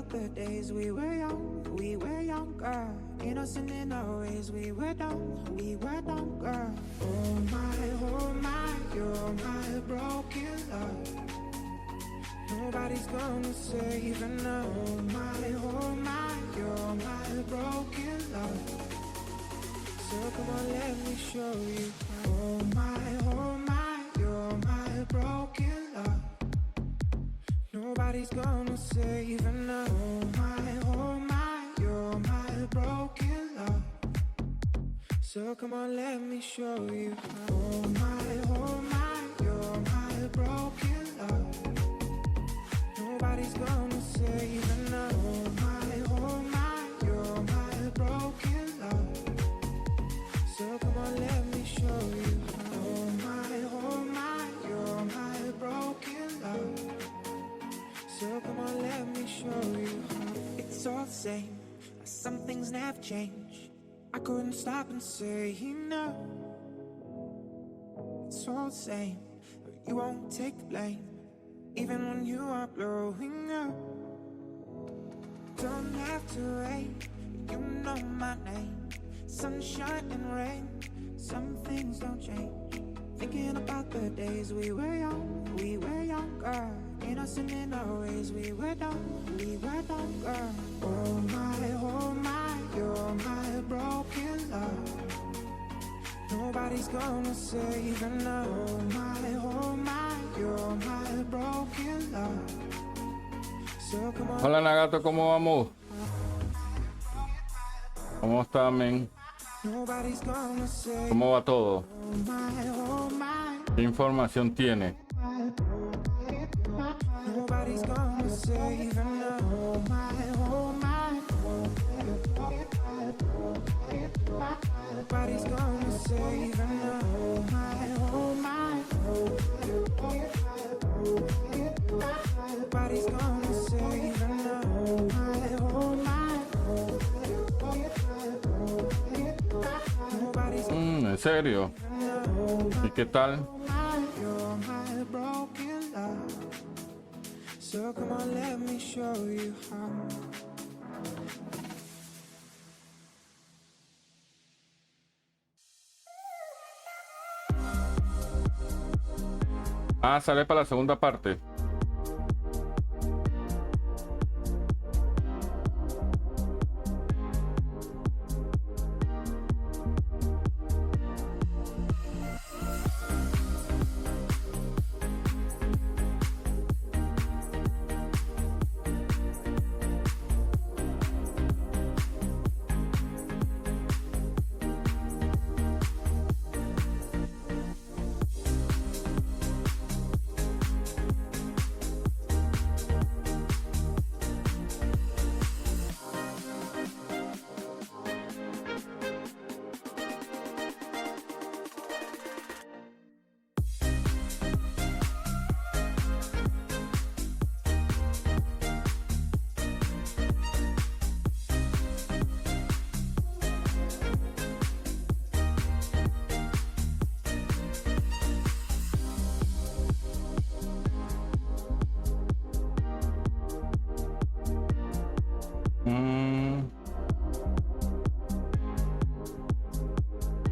about the days we were younger, innocent in our ways. We were dumb, girl. Oh my, you're my broken love. Nobody's gonna save enough. Oh my, you're my broken love. So come on, let me show you. Oh my, you're my broken love. Nobody's gonna save enough. Oh my, you're my broken love. So come on, let me show you. Oh my, you're my broken love. Nobody's gonna save enough. Oh my, you're my broken love. So come on, let me show you. Oh my, you're my broken love. So come on, let me show you. It's all the same, some things never change. I couldn't stop and say no. It's all the same, but you won't take the blame, even when you are blowing up. Don't have to wait, you know my name. Sunshine and rain, some things don't change. Thinking about the days we were younger, innocent in our ways. We were dumb, girl. Oh my, you're my broken love. Nobody's gonna save enough. Oh my, you're my broken love. So come on. Hola Nagato, ¿cómo vamos? ¿Cómo está, men? ¿Cómo va todo? ¿Qué información tiene? Nobody's gonna save enough. Nobody's gonna save enough. Nobody's gonna save enough. ¿En serio? ¿Y qué tal? So come on, let me show you how. Ah, sale para la segunda parte.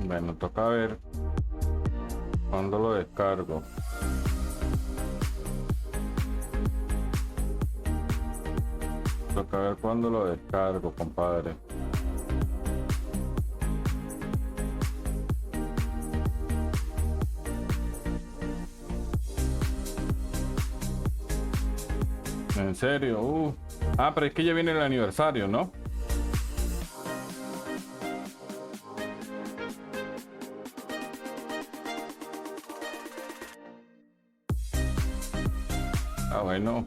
Bueno, toca ver cuándo lo descargo. Toca ver cuándo lo descargo, compadre. ¿En serio? Ah, pero es que ya viene el aniversario, ¿no? Ah, bueno.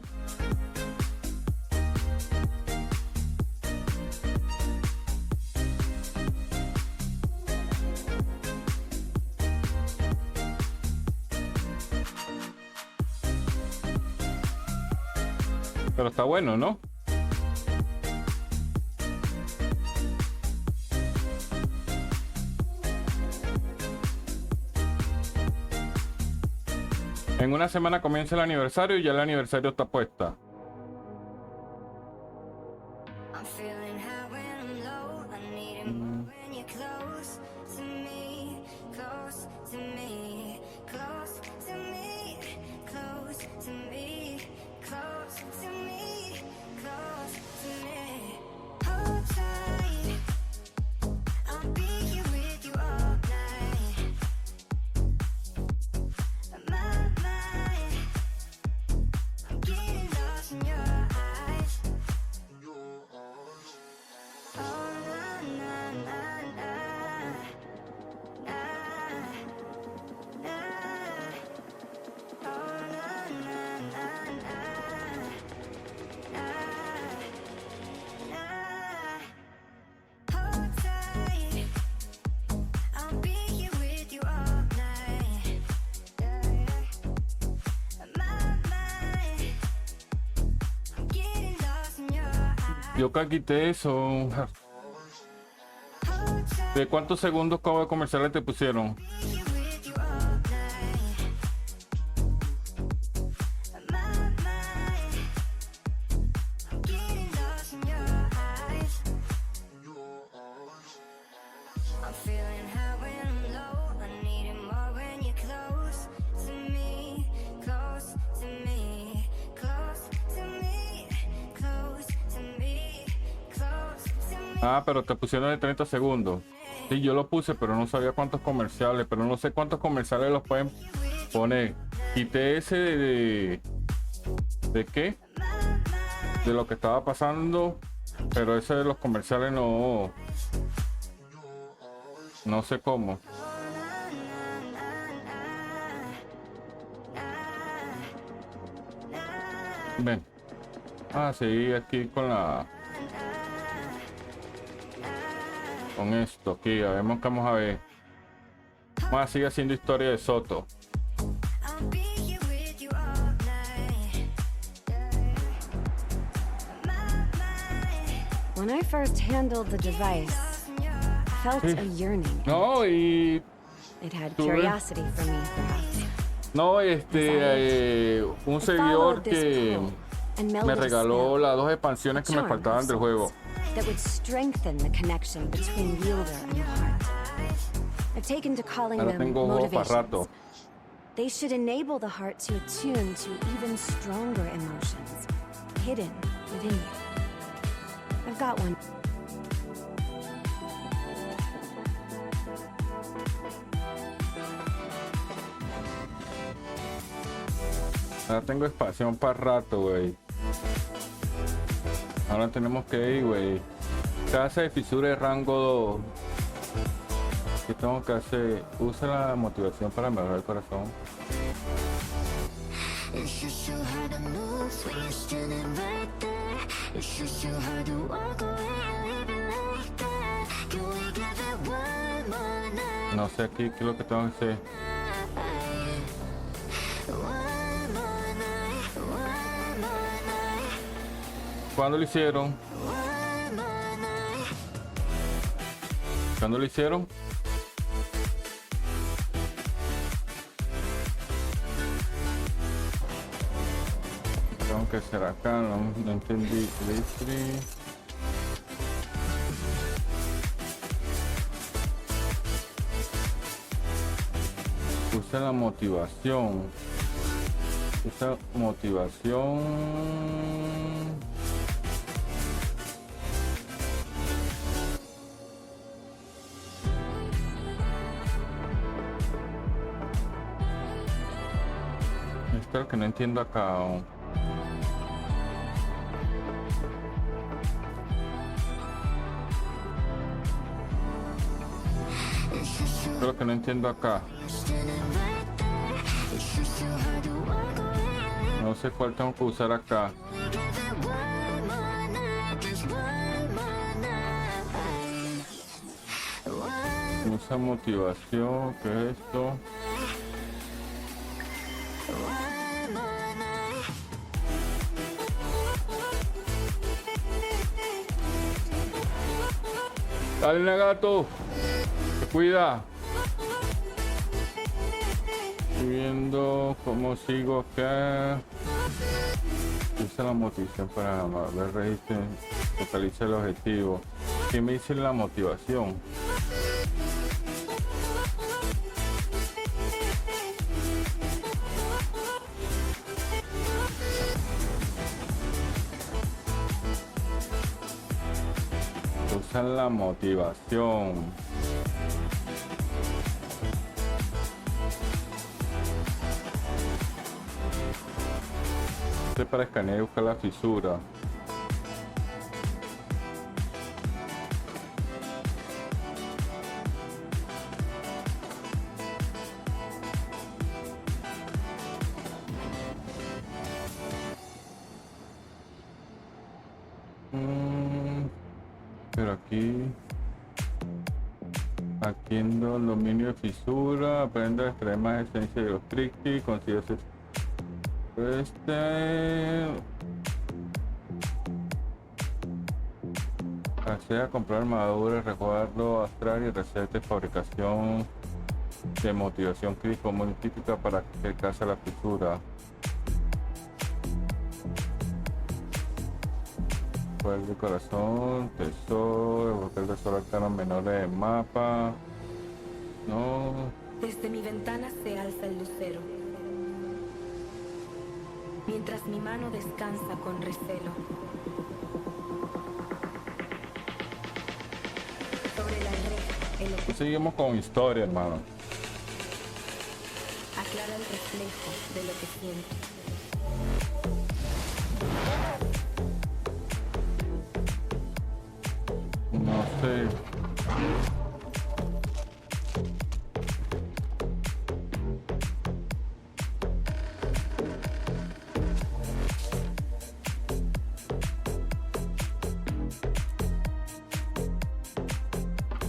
Pero está bueno, ¿no? En una semana comienza el aniversario y ya el aniversario está puesta. I'm feeling high when I'm low. I need it more when you're close to me, close to me, close to me, close to me, close to me, close to me. Hold tight, I'll be here with you all night. My mind, I'm getting lost in your eyes. Oh na na na na, na na. Oh na na na na, na. Hold tight, I'll be here with you all night. My mind, I'm getting lost in your eyes. Yo acá quité eso. ¿De cuántos segundos comerciales te pusieron? Here with you all night. My mind, I'm getting lost in your eyes. I'm feeling high when I'm low. I need it more when you're close to me, close to me, close to me, close to me, close to me. Ah, pero te pusieron de 30 segundos. Sí, yo lo puse, pero no sabía cuántos comerciales. Pero no sé cuántos comerciales los pueden poner. Quité ese ¿de qué? De lo que estaba pasando. Pero ese de los comerciales no sé cómo. Ven. Ah, sí, aquí con esto aquí, a ver, vamos a ver. Vamos a seguir haciendo historia de Soto. I'll be here with you all night. My mind, When I first handled the device, I felt a yearning. No, y It had Tú ves. curiosity for me, perhaps. no, un I seguidor followed this que pull and me melded a regaló spell, las dos expansiones que me charm faltaban of del juego. sorts, that would strengthen the connection between wielder and the heart. I've taken to calling Ahora them tengo juegos para rato. motivations. They should enable the heart to attune to even stronger emotions hidden within you. I've got one. Ahora tengo expansión para rato, güey. Ahora tenemos que ir, güey. Casa de fisura de rango 2. ¿Qué tengo que hacer? Usa la motivación para mejorar el corazón. it's just so hard to move when you're standing right there. It's just so hard to walk away and leave it like that. Can we give it one more night? No sé aquí qué es lo que tengo que hacer. One more night, one more night, ¿Cuándo lo hicieron? one more night. ¿Cuándo lo hicieron? Tengo que hacer acá, no entendí. History. Usa la motivación. Usa motivación. Esto es lo que no entiendo acá. Esto es lo que no entiendo acá. No sé cuál tengo que usar acá. Usa motivación, ¿qué es esto? Dale, gato. Te cuida. Estoy viendo cómo sigo acá. Usa la motivación para ver resistencia, localiza el objetivo. ¿Qué me dice la motivación? Usa la motivación. Para escanear y buscar la fisura. Pero aquí en el dominio de fisura, aprende a extraer más esencia de los tricky, consigue accede a comprar armaduras, resguardo astral y receta de fabricación de motivación crítico muy típica para que case la fisura. Poder de corazón, tesoro, buscar tesoro arcano menores de mapa. No. Desde mi ventana se alza el lucero, mientras mi mano descansa con recelo. Sobre la red, el Seguimos con historia, hermano. aclara el reflejo de lo que siento. No sé.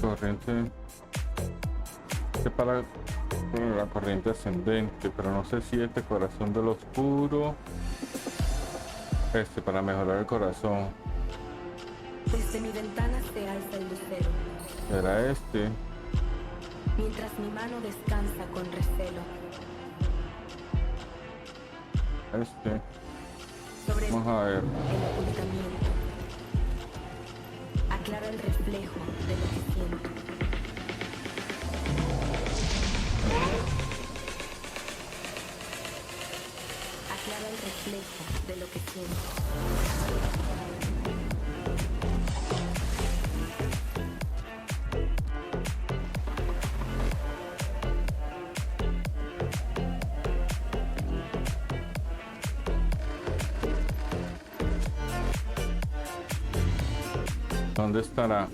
Corriente. Para la corriente ascendente, pero no sé si este corazón del oscuro. Para mejorar el corazón. Desde mi ventana se alza el lucero, Será este. mientras mi mano descansa con recelo. Sobre Vamos a ver. el ocultamiento, aclara el reflejo de lo que siento. Aclara el reflejo de lo que siento. ¿Dónde estará?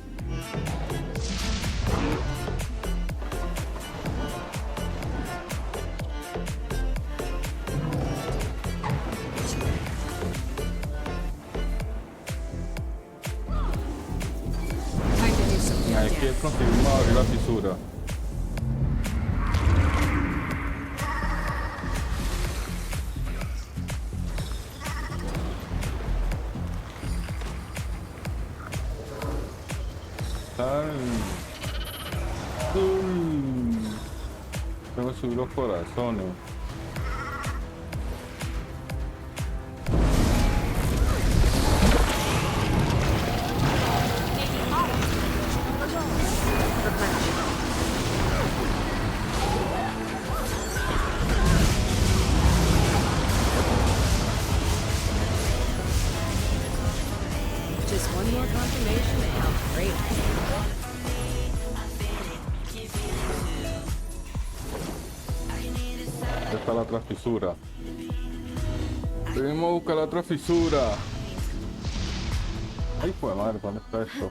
Aquí conseguimos abrir la fisura. Tengo que subir los corazones. Just one more confirmation of how great I am. Está la otra fisura. Debemos buscar la otra fisura. Ay, pues madre, ¿dónde está esto?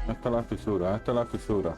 Esta es la fisura, esta es la fisura.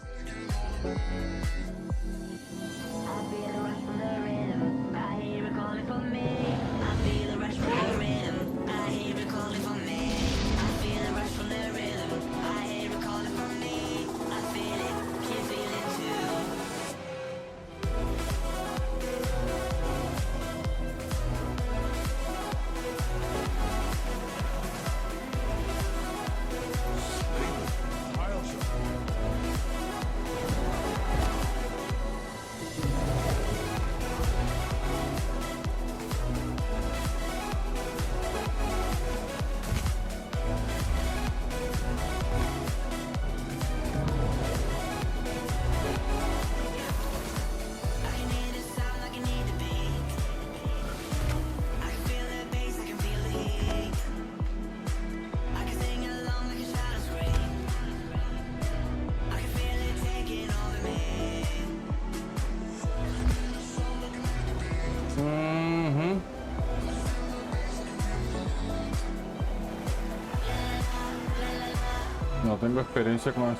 No tengo experiencia con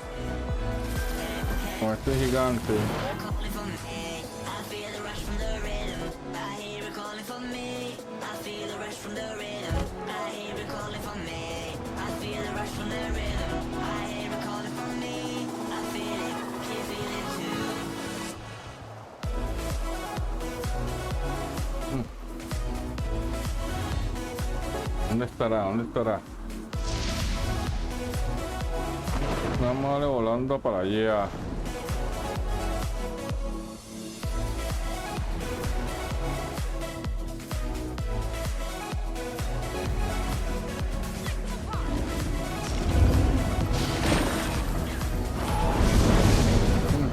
este gigante. ¿Dónde estará? ¿Dónde estará? Vamos a darle volando para allá.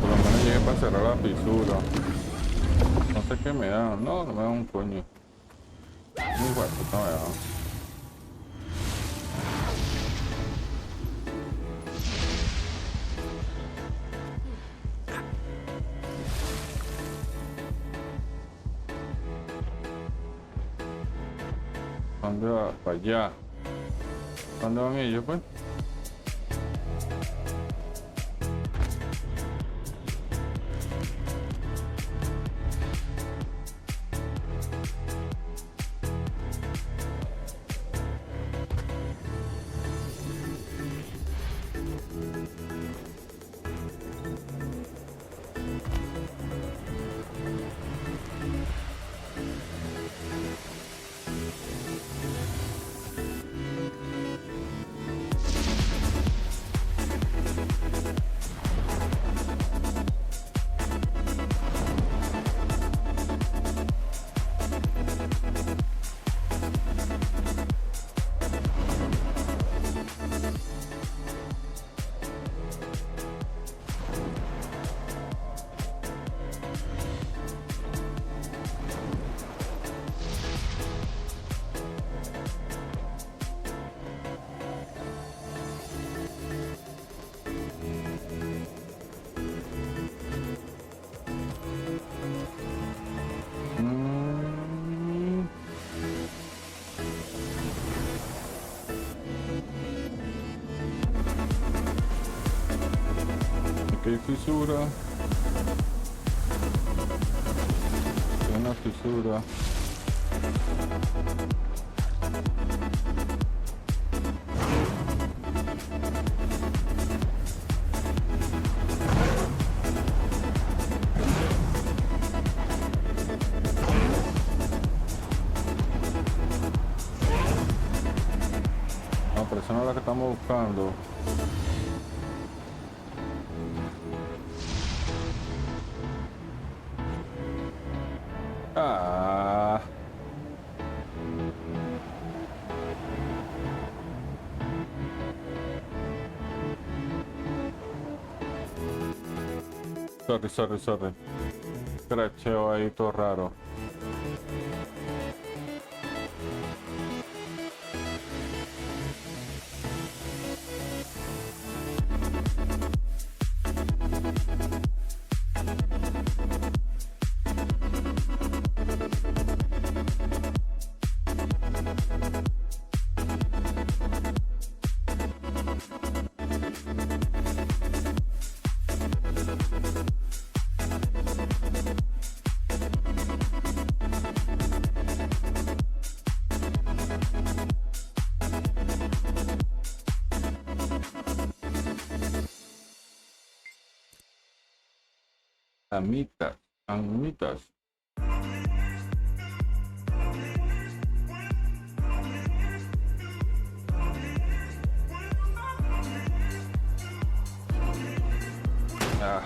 Por lo menos llegué para cerrar la fisura. No sé qué me da. No, no me da un coño. Muy bueno, no me da. ¿Dónde va? Para allá. ¿Dónde van ellos, pues? Aquí hay fisura. Hay una fisura. No, pero esa no es la que estamos buscando. Ah. Sorry. Cracheo ahí todo raro. Amitas. Ah.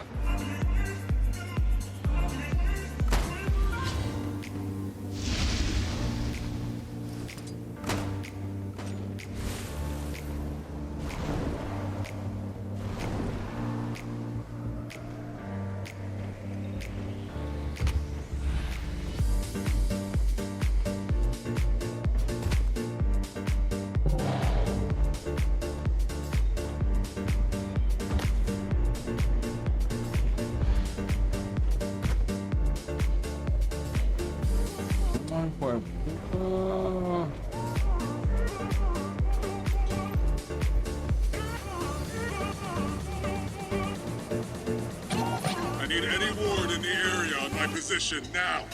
my position now.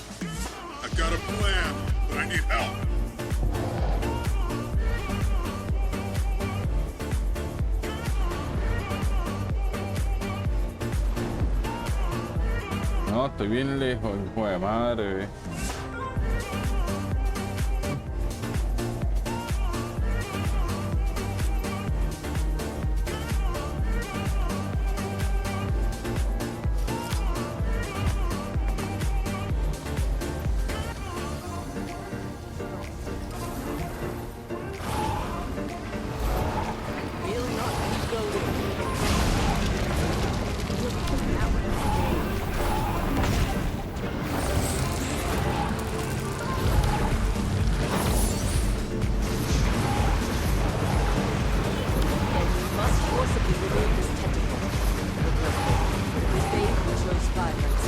I've got a plan, but I need help. No, estoy bien lejos, hijo de madre. Will not be goaded. That one's game. Then we must forcibly remove this tentacle. Regretful. They chose violence.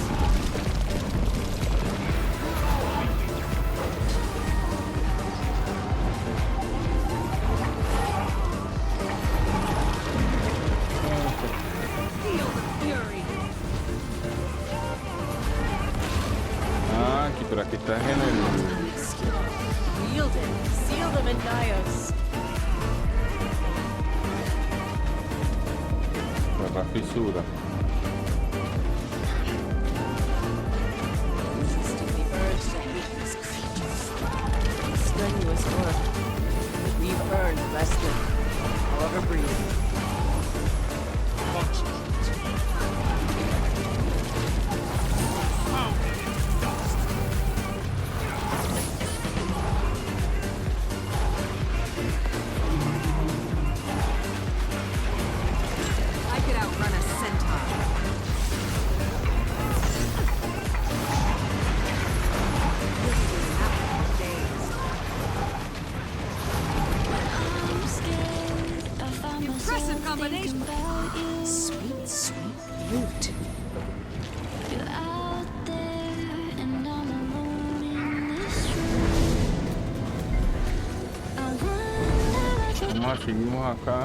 Feel the fury. Ah, aquí, pero aquí estás en el... Wield it. Seal them in Nios. la fisura. Resisting the urge to hate these creatures. Strenuous work. We've earned respite. However brief. I could outrun a centaur. This is an apple days. Impressive combination. Sweet, sweet brute. Vamos, seguimos acá.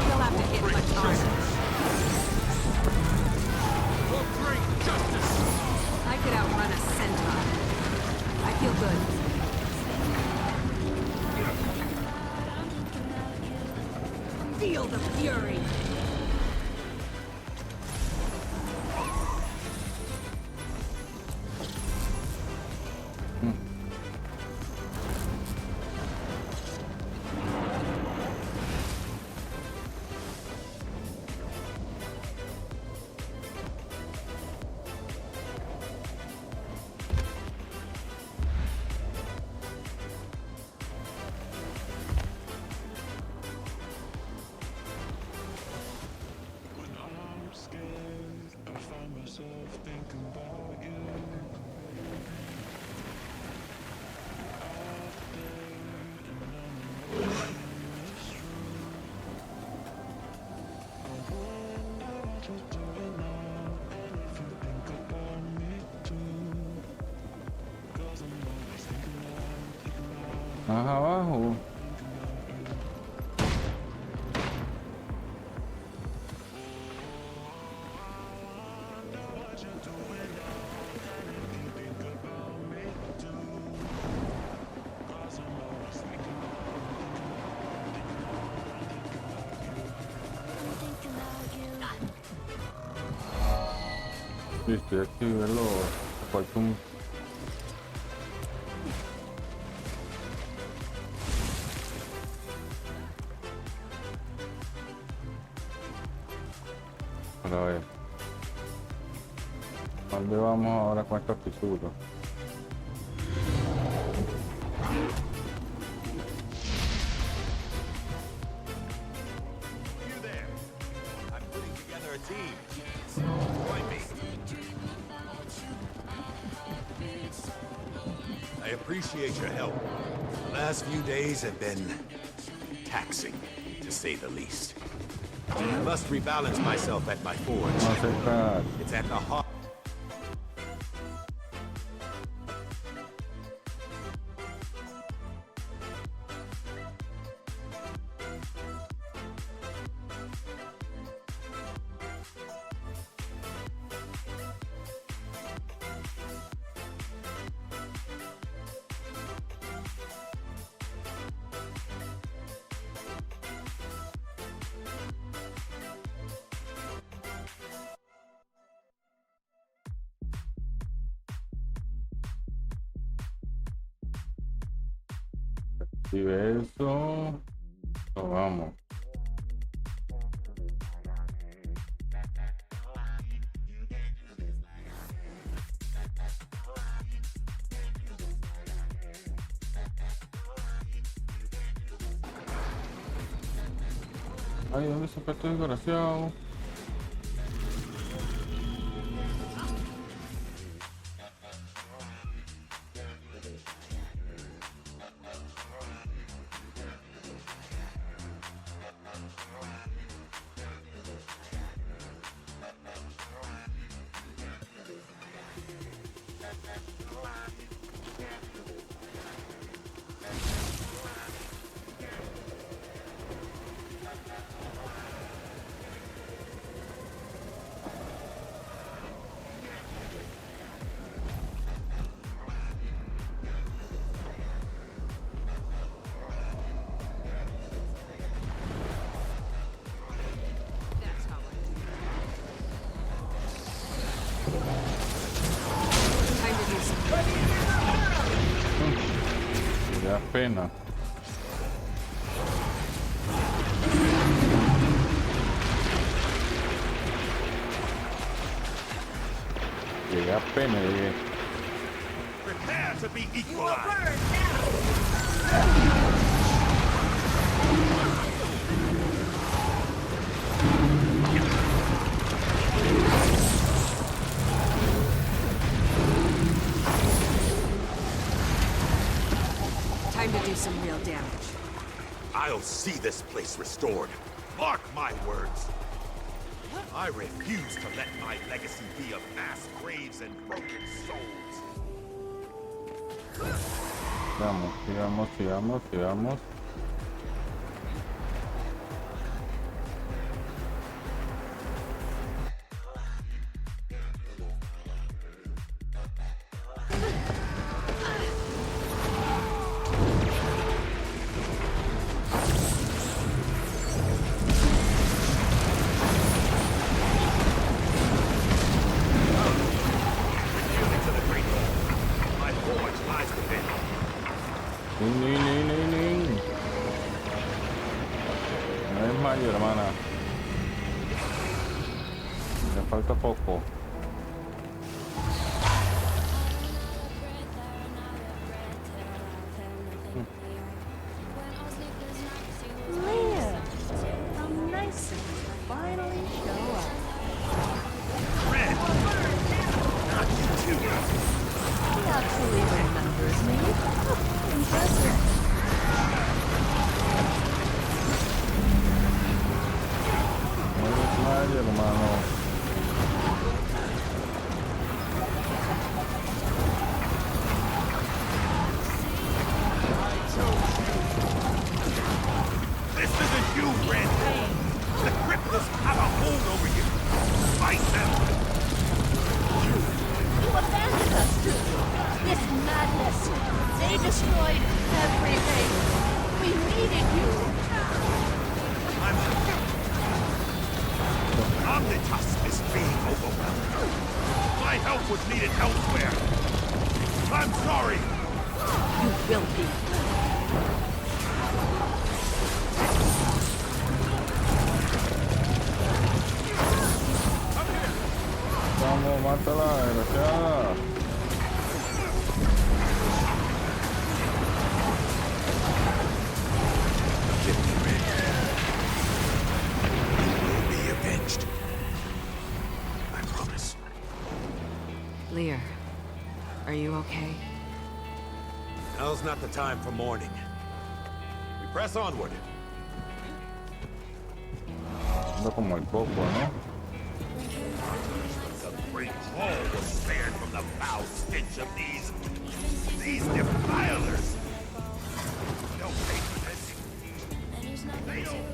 You'll have to hit much harder. I could outrun a centaur. I feel good. Feel the fury. Más abajo. Sí, estoy aquí, verlo. Falta un... Para ver. ¿A dónde vamos ahora con estos fisuras? You there. I'm putting together a team. Join me. I appreciate your help. The last few days have been taxing, to say the least. I must rebalance myself at my forge. No sé, cara. It's at the heart. Y eso, lo vamos. Ay, ¿dónde se este desgraciado? Me da pena. Llegué a pena, llegué. Prepare to be equalized. Time to do some real damage. I'll see this place restored. Mark my words. I refuse to let my legacy be of mass graves and broken souls. Sigamos, sigamos, sigamos, sigamos. No es mayo, hermana. Me falta poco. Leah, how nice of you to finally show up. Red! Not you too! He actually remembers me. Impressive. No es mayo, hermano. This isn't you, Red! The Cryptos have a hold over you! Fight them! You abandoned us to this madness. They destroyed everything. We needed you. Omnitas is being overwhelmed. My help was needed elsewhere. I'm sorry! You will be. Vamos, mátala, desgraciada. Get me ready. You will be avenged. I promise. Lear, are you okay? Now's not the time for mourning. We press onward. Ando como el coco, ¿no? The great hall was spared from the foul stench of these defilers. No patroness. They don't.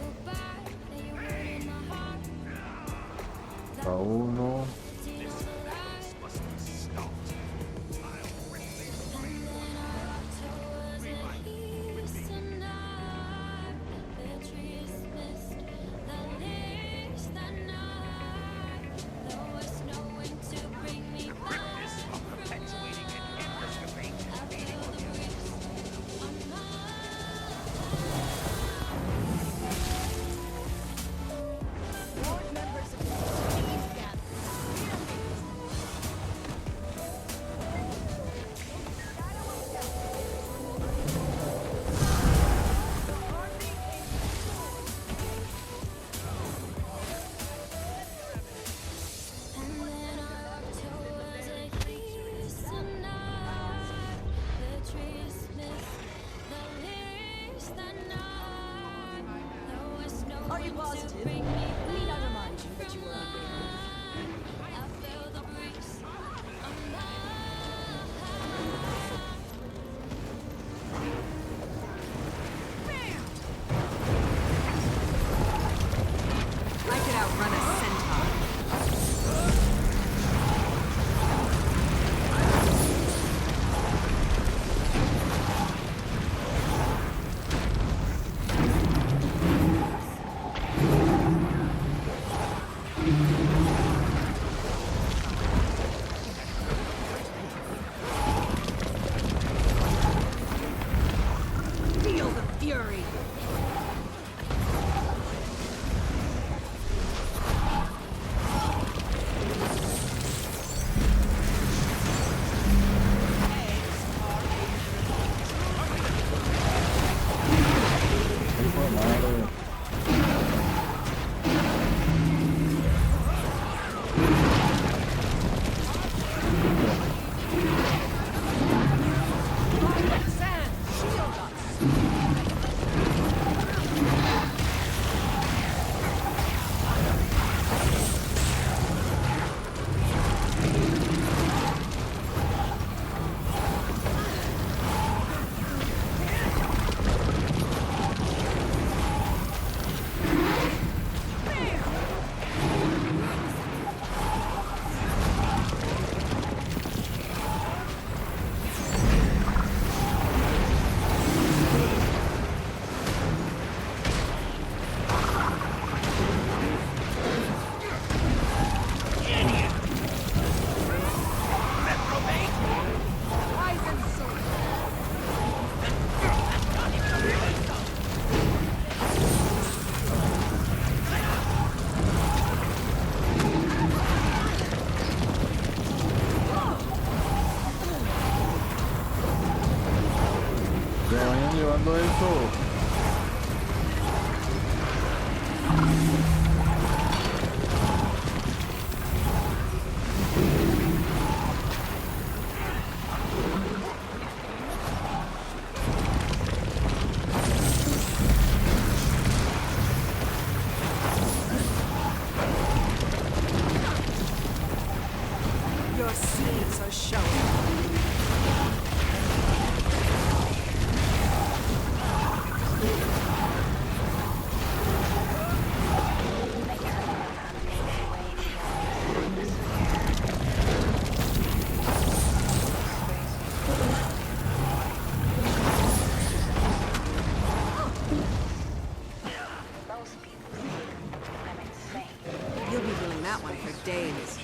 A uno. This madness must be stopped. I'll rip these flames. Remind me with me. This of perpetuating an endless debate leading to Feel the fury. Hijo de madre. Sand, shield us. Que vayan llevando eso. Your seeds are showing. You'll be doing that one for days.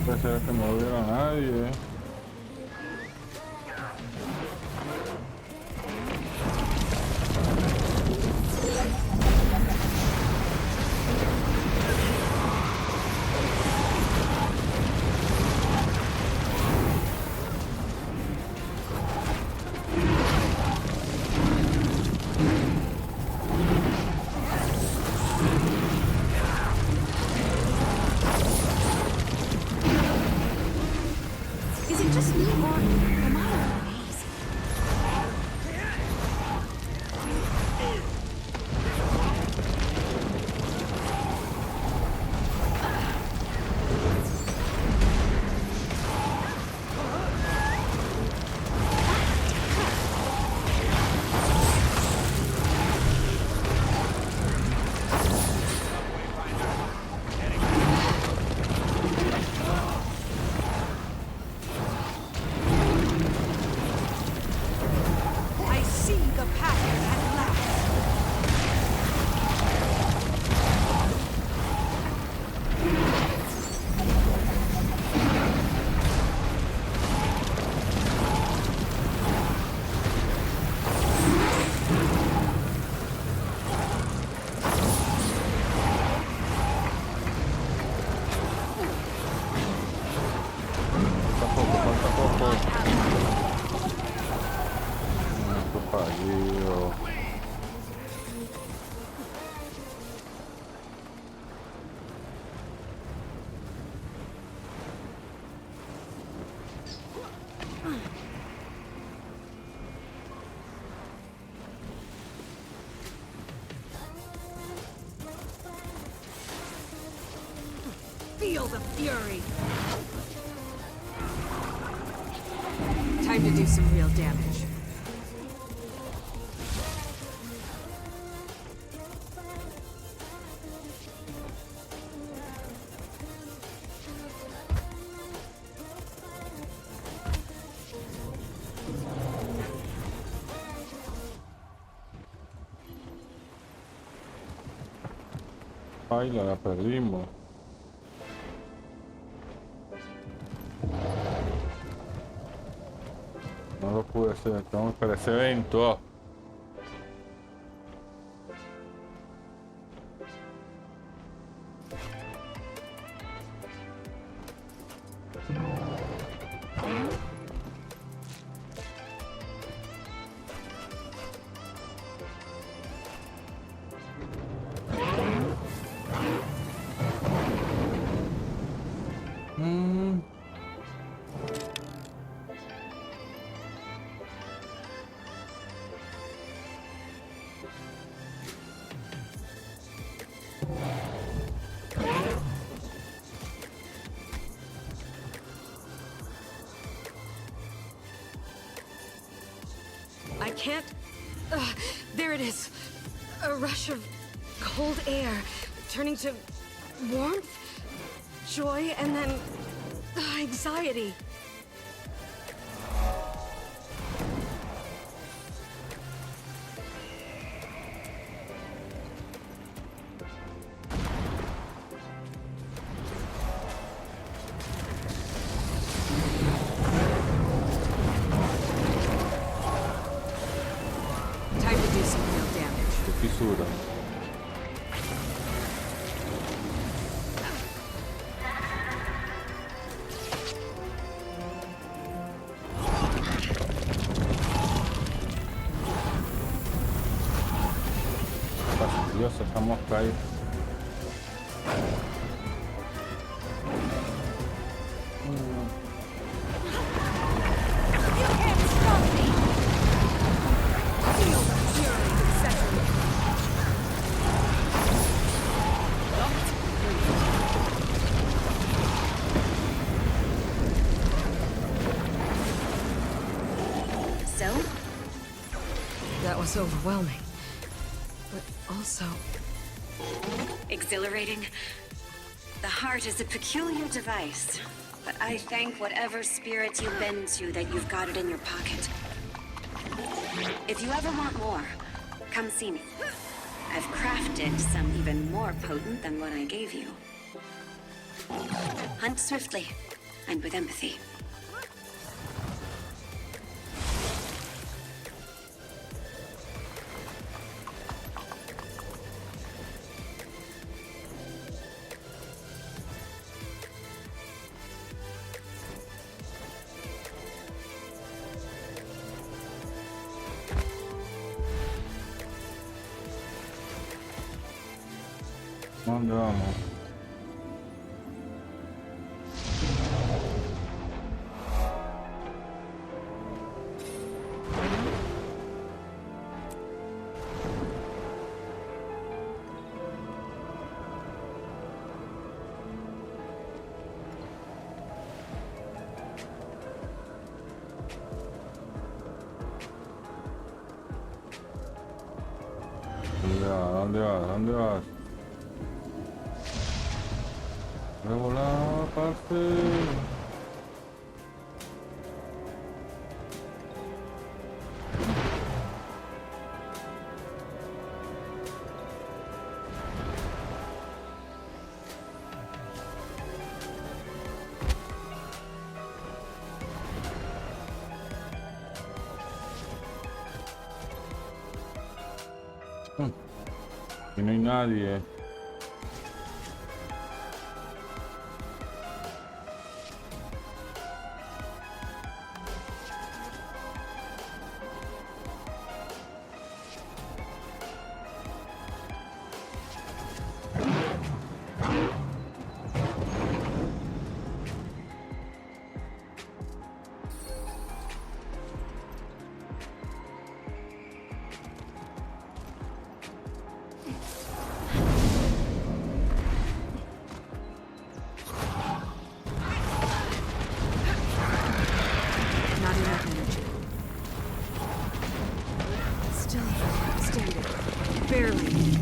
Parece que no hubiera nadie. Is it just me, or am I crazy? I see the pattern at last. Falta poco, falta poco. Esto fallido. Feel the fury. Time Time to do some real damage. Ay, la perdimos. No lo pude hacer, tengo que esperar ese evento. I can't... there it is. A rush of cold air, turning to warmth, joy, and then anxiety. Time to do some real damage. Qué fisura. Fastidiosa esta mosca ahí. You can't stop me! Feel the fury that sets me. So? That was overwhelming. But also... Exhilarating. The heart is a peculiar device, but I thank whatever spirit you've been to that you've got it in your pocket. If you ever want more, come see me. I've crafted some even more potent than what I gave you. Hunt swiftly and with empathy. ¿Dónde vamos? ¿Dónde vas? ¿Dónde vas? Voy a volar, parce. Aquí no hay nadie. clearly.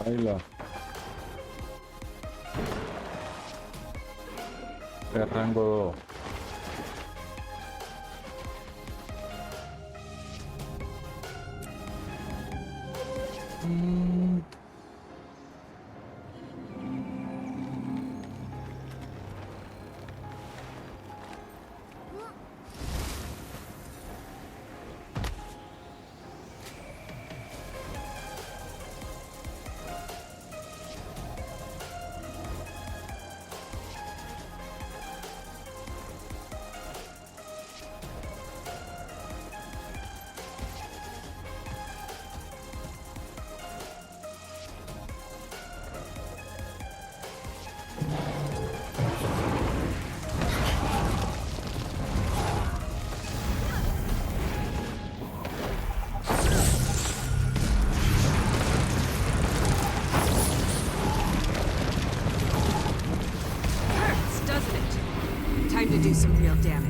Baila. De rango 2. Hurts, doesn't it? Time to do some real damage.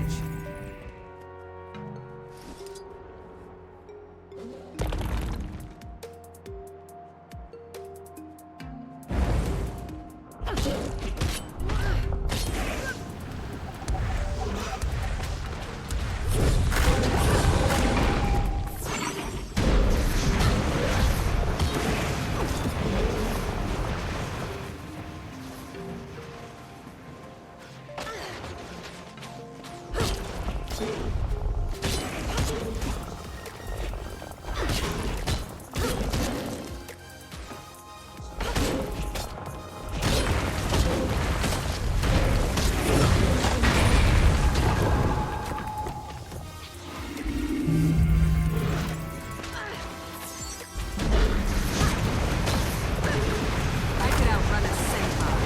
I could outrun a centaur.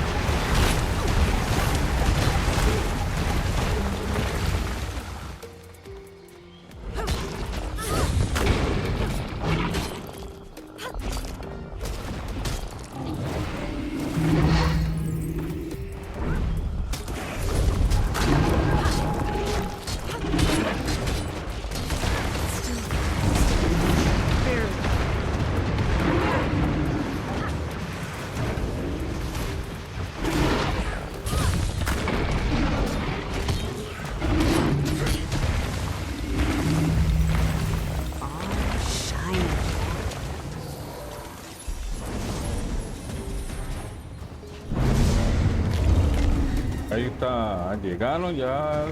Ahí está, llegaron ya.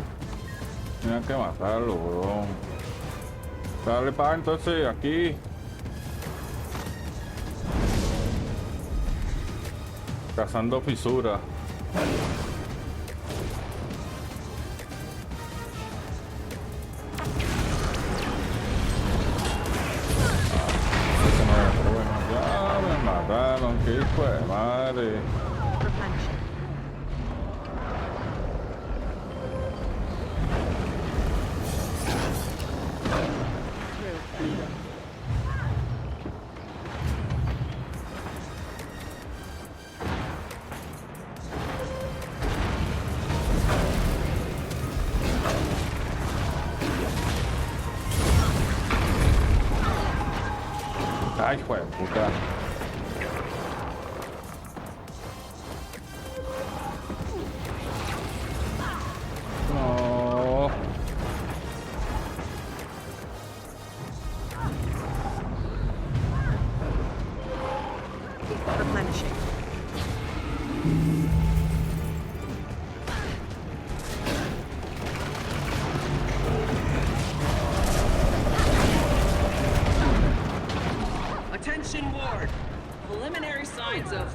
Tenían que matarlo, weón. Dale pa' entonces aquí. Cazando fisuras. Ya me mataron, qué hijo de madre. Ay, hijo de puta. No. Replenishing. Attention ward. Preliminary signs of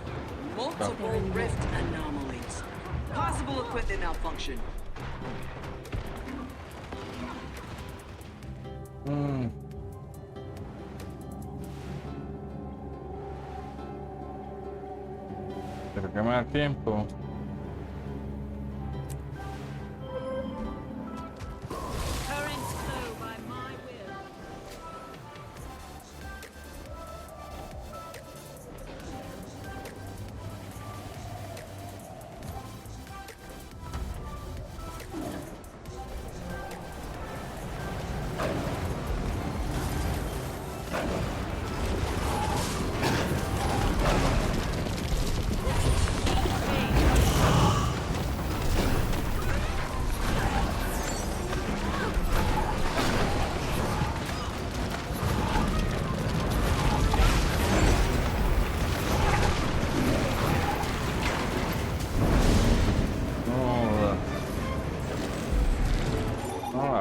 multiple rift anomalies. Possible equipment malfunction. Pero que me da tiempo.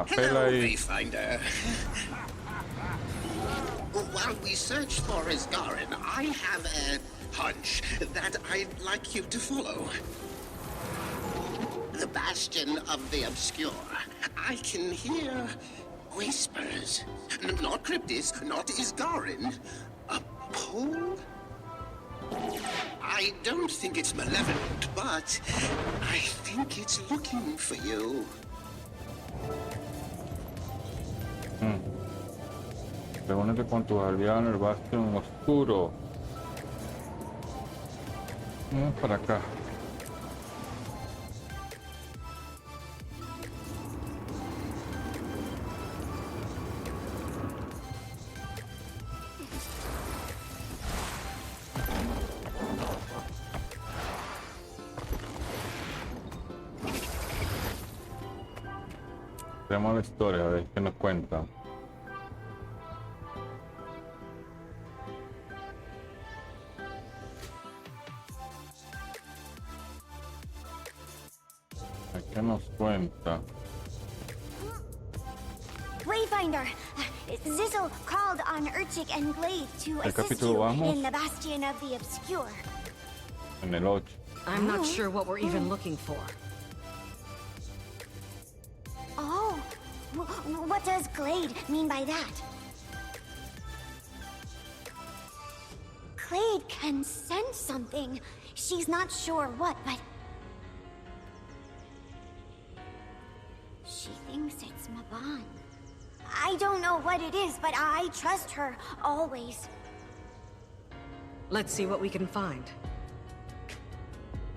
pela ahí. Wayfinder. While we search for Isgarin, I have a hunch that I'd like you to follow. The bastion of the obscure. I can hear whispers. Not Cryptis, not Isgarin. A pull? I don't think it's malevolent, but I think it's looking for you. Reúnete con tus aliados en el bastión oscuro. Vamos para acá. Tenemos la historia, a ver qué nos cuenta. ¿Qué nos cuenta? Wayfinder, Zizzle called on Urchik and Glade to assist you in the Bastion of the Obscure. En el 8. I'm not sure what we're even looking for. Oh, what does Glade mean by that? Glade can sense something. She's not sure what, but she thinks it's Maban. I don't know what it is, but I trust her always. Let's see what we can find.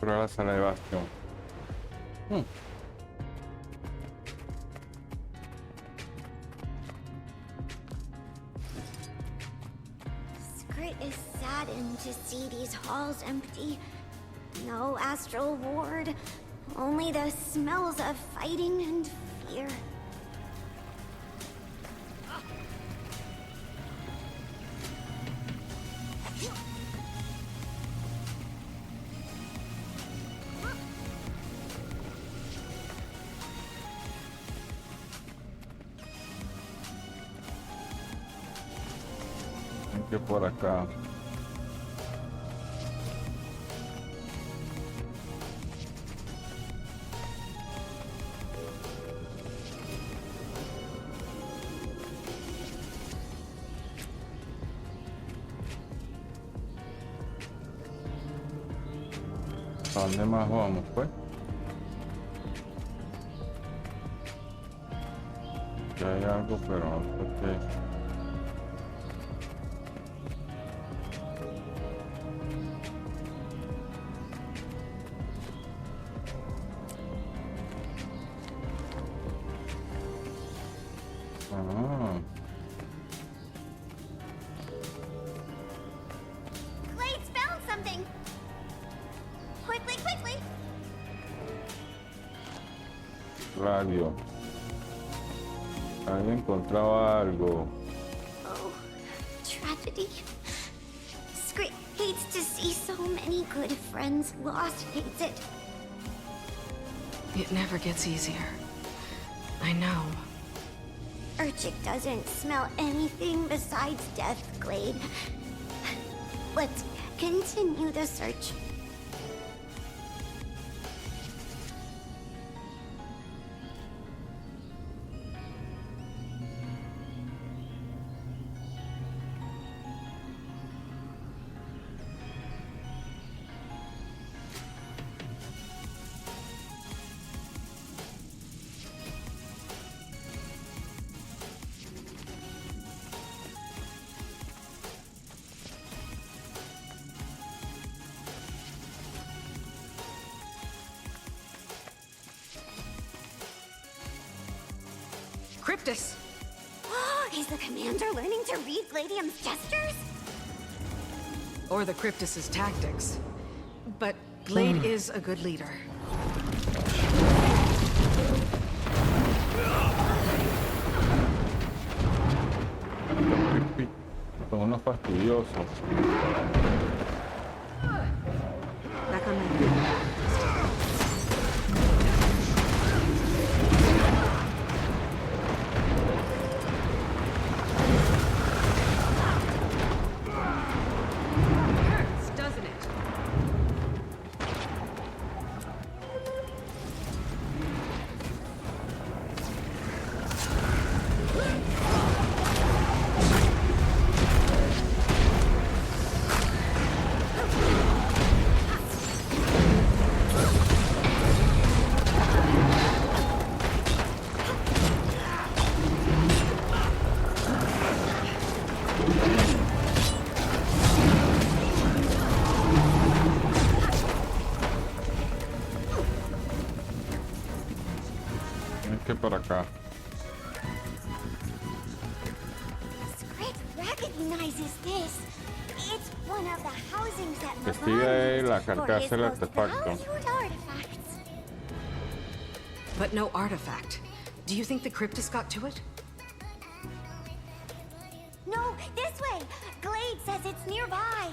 Pero la sala de bastión. Skrit is saddened to see these halls empty. No astral ward, only the smells of fighting and fear. Que por acá. ¿A dónde más vamos, pues? Ya hay algo, pero no sé qué. Glade's found something! Quickly, quickly! Radio. Ahí encontraba algo. Oh, tragedy. Skrit hates to see so many good friends lost, hates it. It never gets easier. I know. Urchik doesn't smell anything besides death, Glade. Let's continue the search. Cryptis! Is the commander learning to read Gladium's gestures? Or the Cryptis' tactics. But Glade is a good leader. Son unos fastidiosos. Back on my feet. por acá. Script recognizes this. It's one of the housings that Investiga la carcasa del most artefacto. valued artifacts. But no artifact. Do you think the cryptist got to it? No, this way. Glade says it's nearby.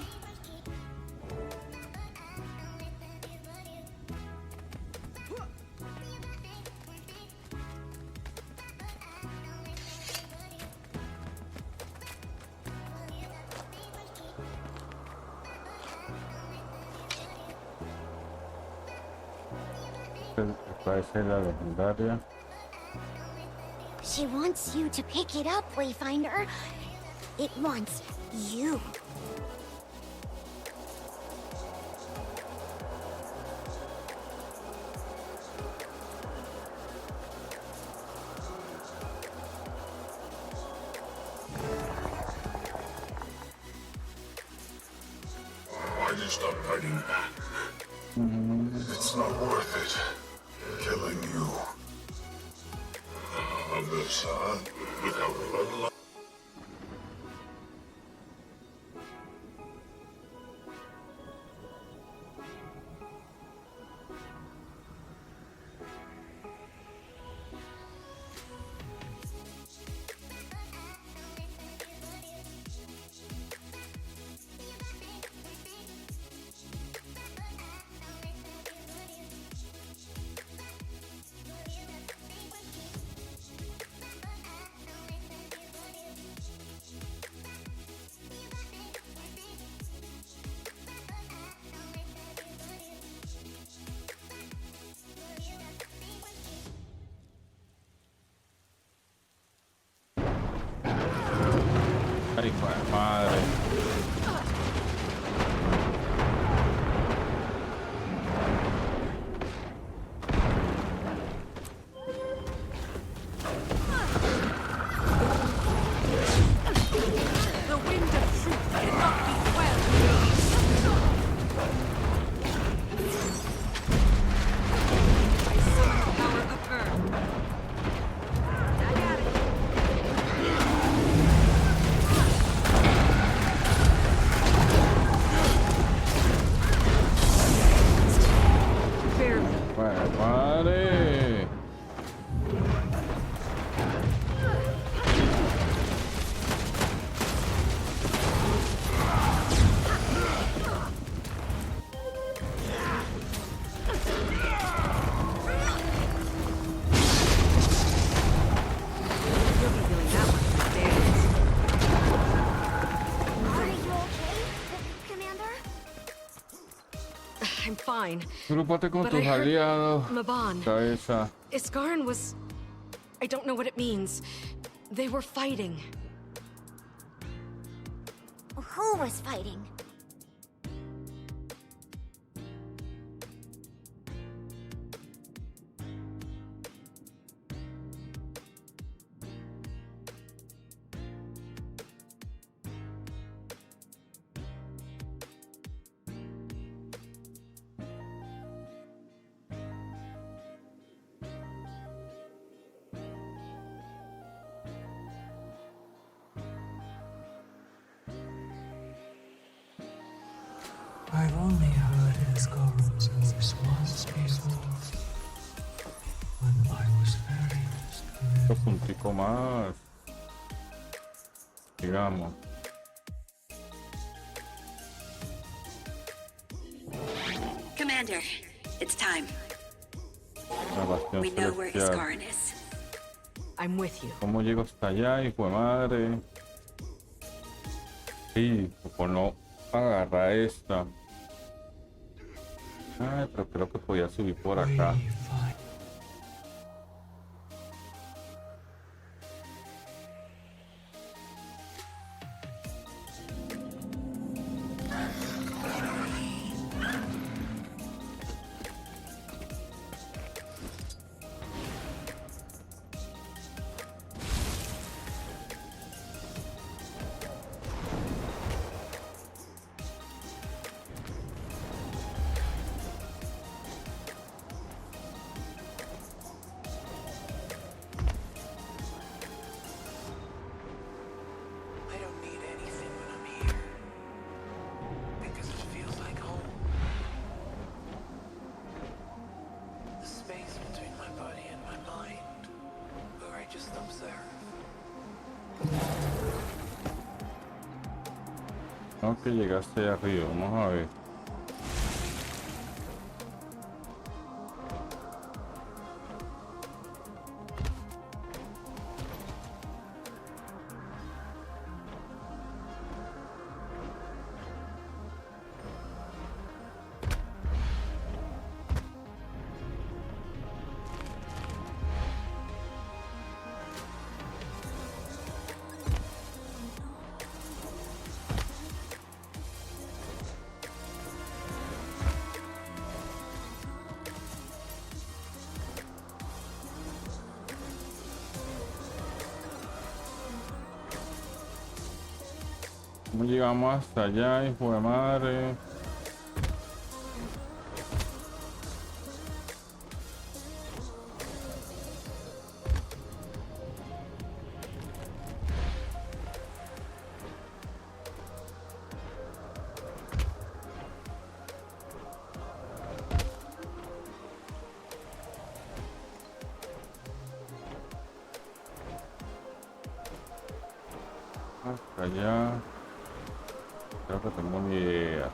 Parece la legendaria. She wants you to pick it up, Wayfinder. It wants you. Why do you stop fighting? It's not worth it. Killing you. Son, without bloodline. Ay, madre. The wind of truth cannot be quelled. I summon the power of Earth. I got it. Barely. Madre. You'll be doing that one for days. Are you okay, Commander? I'm fine. Agrúpate con But tus I heard aliados. Maban. Cabeza. Iskarin was... I don't know what it means. They were fighting. Who was fighting? I've only heard Asgaron's voice once before, when I was very Un puntico más. Digamos. Commander, it's time. La bastión We know where celestial. Iskarin is. I'm with you. ¿Cómo llego hasta allá, hijo de madre? Sí, pues no agarra esta. Ay, pero creo que podía subir por acá. que llegase arriba. Vamos a ver. ¿Cómo llegamos hasta allá, hijo de madre? Hasta allá. Creo que tengo ni idea.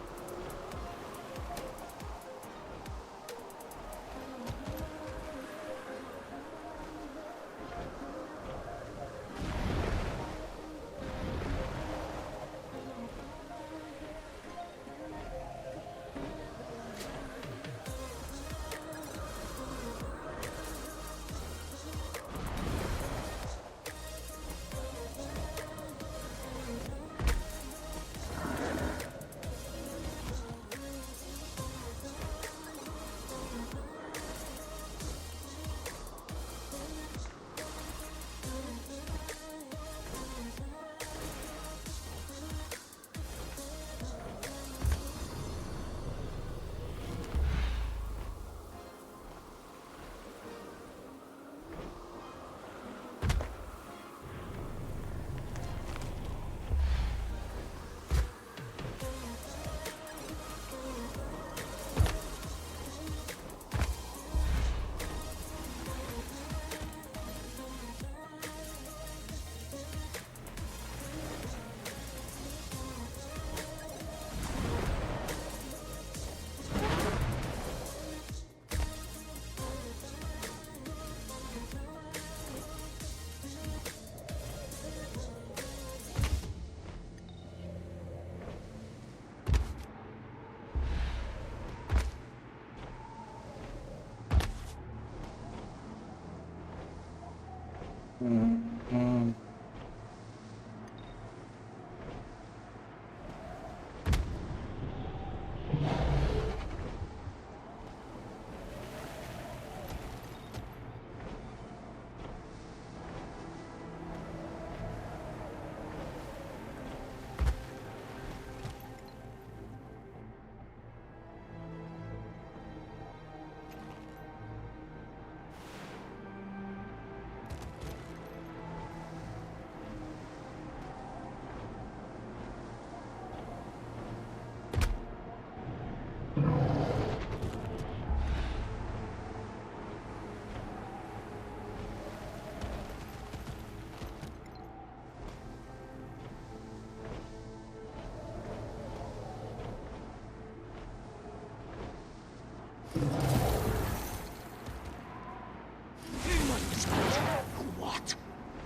What?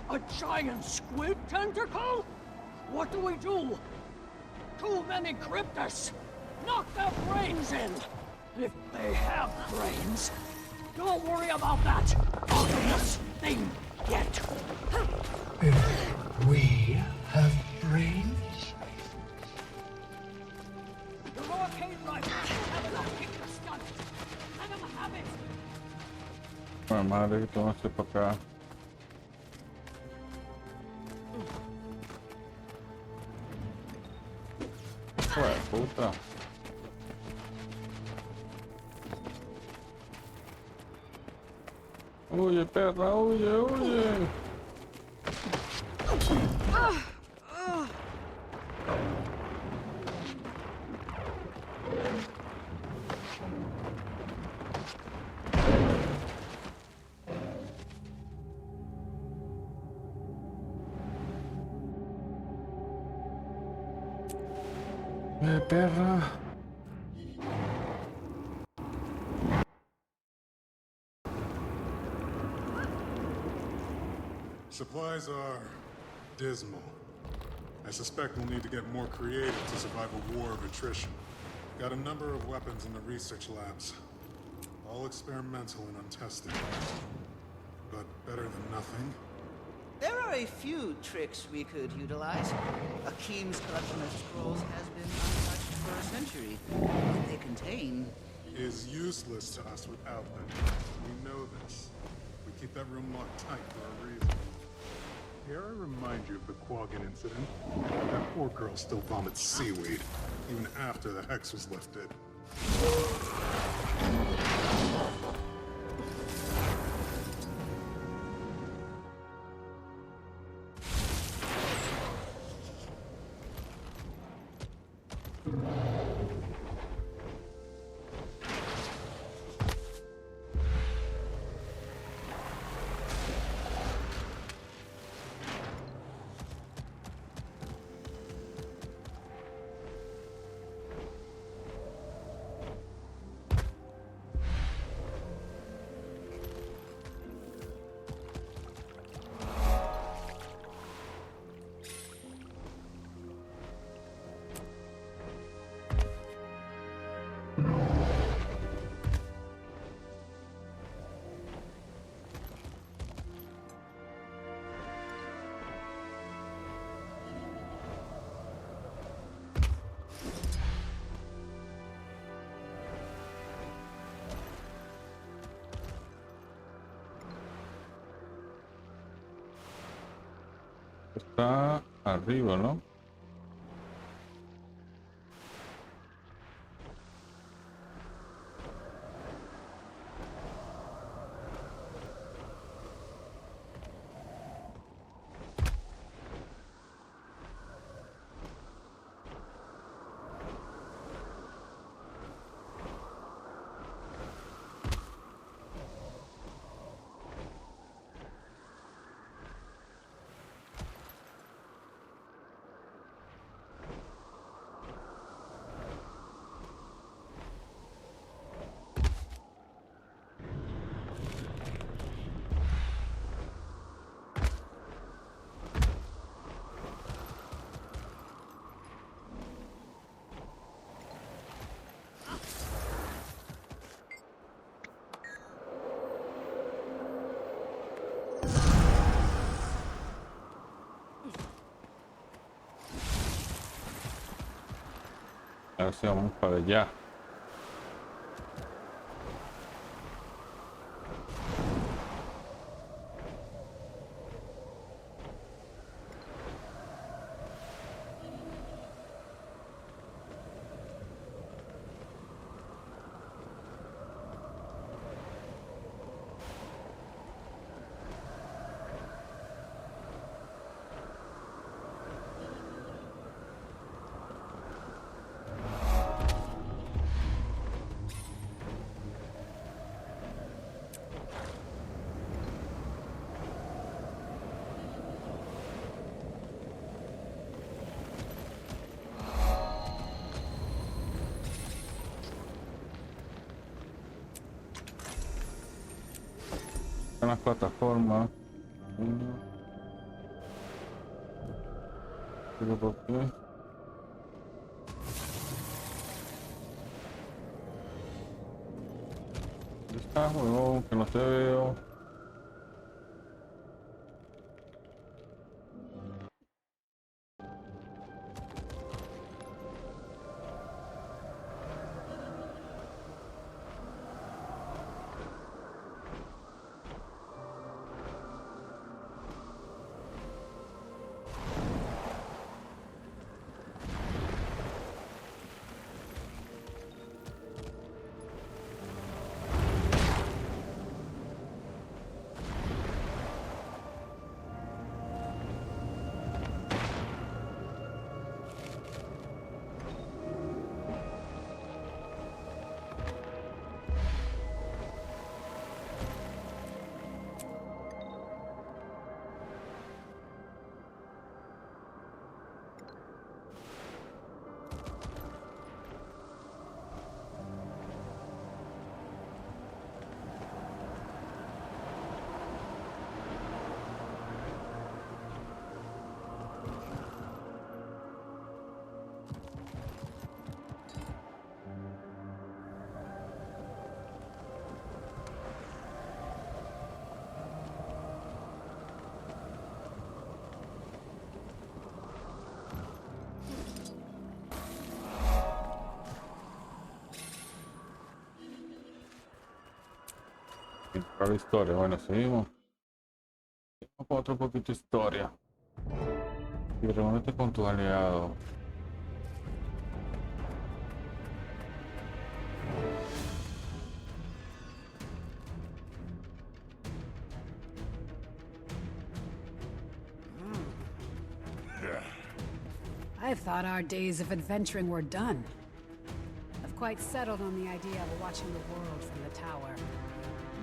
A giant squid tentacle? What do we do? Too many cryptids! Knock their brains in! If they have brains, don't worry about that! I'll get this thing yet! If we have brains? The arcade rifle have enough kick the stunt! Let them have it! Bueno, madre, que tengo que hacer para acá. Joder, puta. Huye, perra, huye, huye. Perra. Supplies are dismal. I suspect we'll need to get more creative to survive a war of attrition. Got a number of weapons in the research labs. All experimental and untested. But better than nothing. There are a few tricks we could utilize. Akeem's collection of scrolls has been untouched for a century. What they contain is useless to us without them. We know this. We keep that room locked tight for a reason. Here I remind you of the Quaggan incident. That poor girl still vomits seaweed, even after the hex was lifted. Está arriba, ¿no? A ver si vamos para allá. En las plataformas. ¿Pero por qué? Está, huevón, que no te veo. Para la historia. Bueno, seguimos. Seguimos con otro poquito de historia. Y reúnete con tus aliados. I thought our days of adventuring were done. I've quite settled on the idea of watching the world from the tower.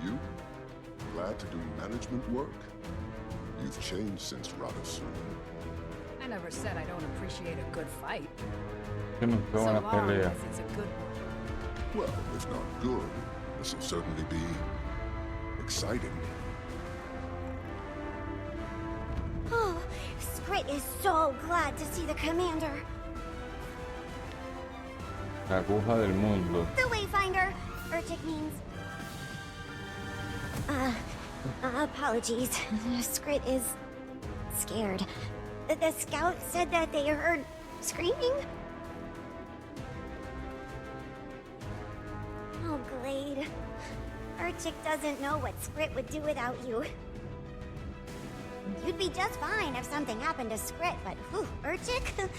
You? Glad to do management work? You've changed since Radosun. I never said I don't appreciate a good fight. Que nos So van a long pelear. as it's a good one. Well, if not good, this will certainly be exciting. Oh, Scrit is so glad to see the commander. La aguja del mundo. The Wayfinder. Urchik means. Apologies. Scrit is scared. The scout said that they heard screaming. Oh, Glade. Urchik doesn't know what Scrit would do without you. You'd be just fine if something happened to Scrit, but whew, Urchik?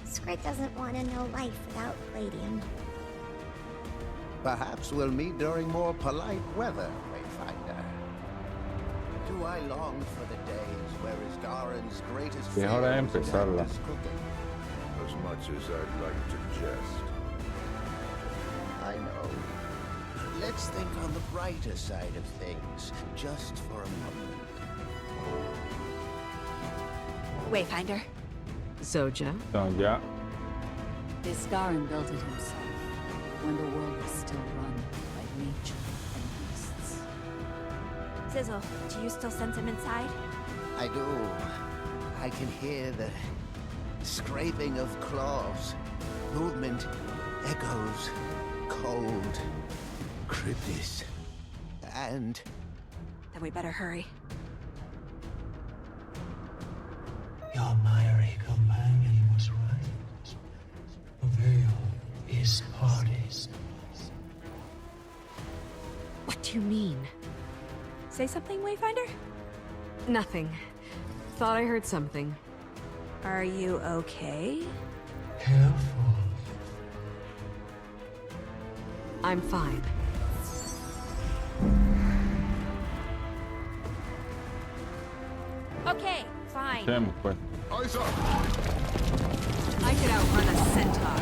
Scrit doesn't want to know life without Gladium. Perhaps we'll meet during more polite weather, Wayfinder. Do I long for the days where Isgaren's greatest Es hora de fear was empezarla. Adeptus cooking? As much as I'd like to jest. I know. Let's think on the brighter side of things, just for a moment. Wayfinder. Zoja? Entonces ya. Isgaren built it himself, when the world was still run by nature and beasts. Sizzle, do you still sense him inside? I do. I can hear the scraping of claws, movement, echoes, cold, cryptis, and... Then we better hurry. Your miry companion was right. The veil is parted. What do you mean? Say something, Wayfinder? Nothing. Thought I heard something. Are you okay? Careful. I'm fine. Okay, fine. Hacemos, pues. Eyes up! I could outrun a centaur.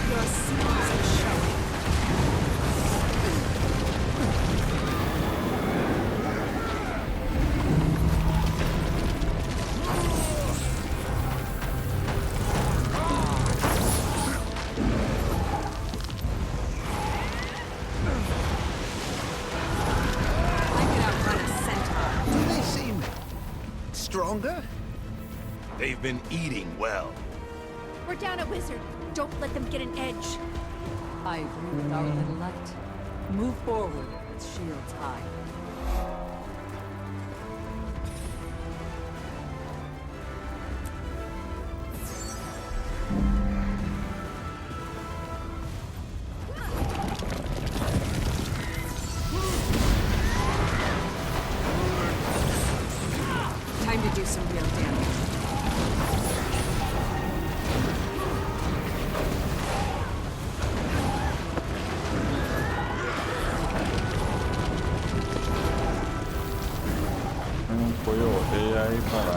Your skills are showing. Do they seem stronger? They've been eating well. We're down a wizard. Don't let them get an edge. I agree with our little light. Move forward with shields high. Time to do some real damage. Tengo un pollo botella ahí para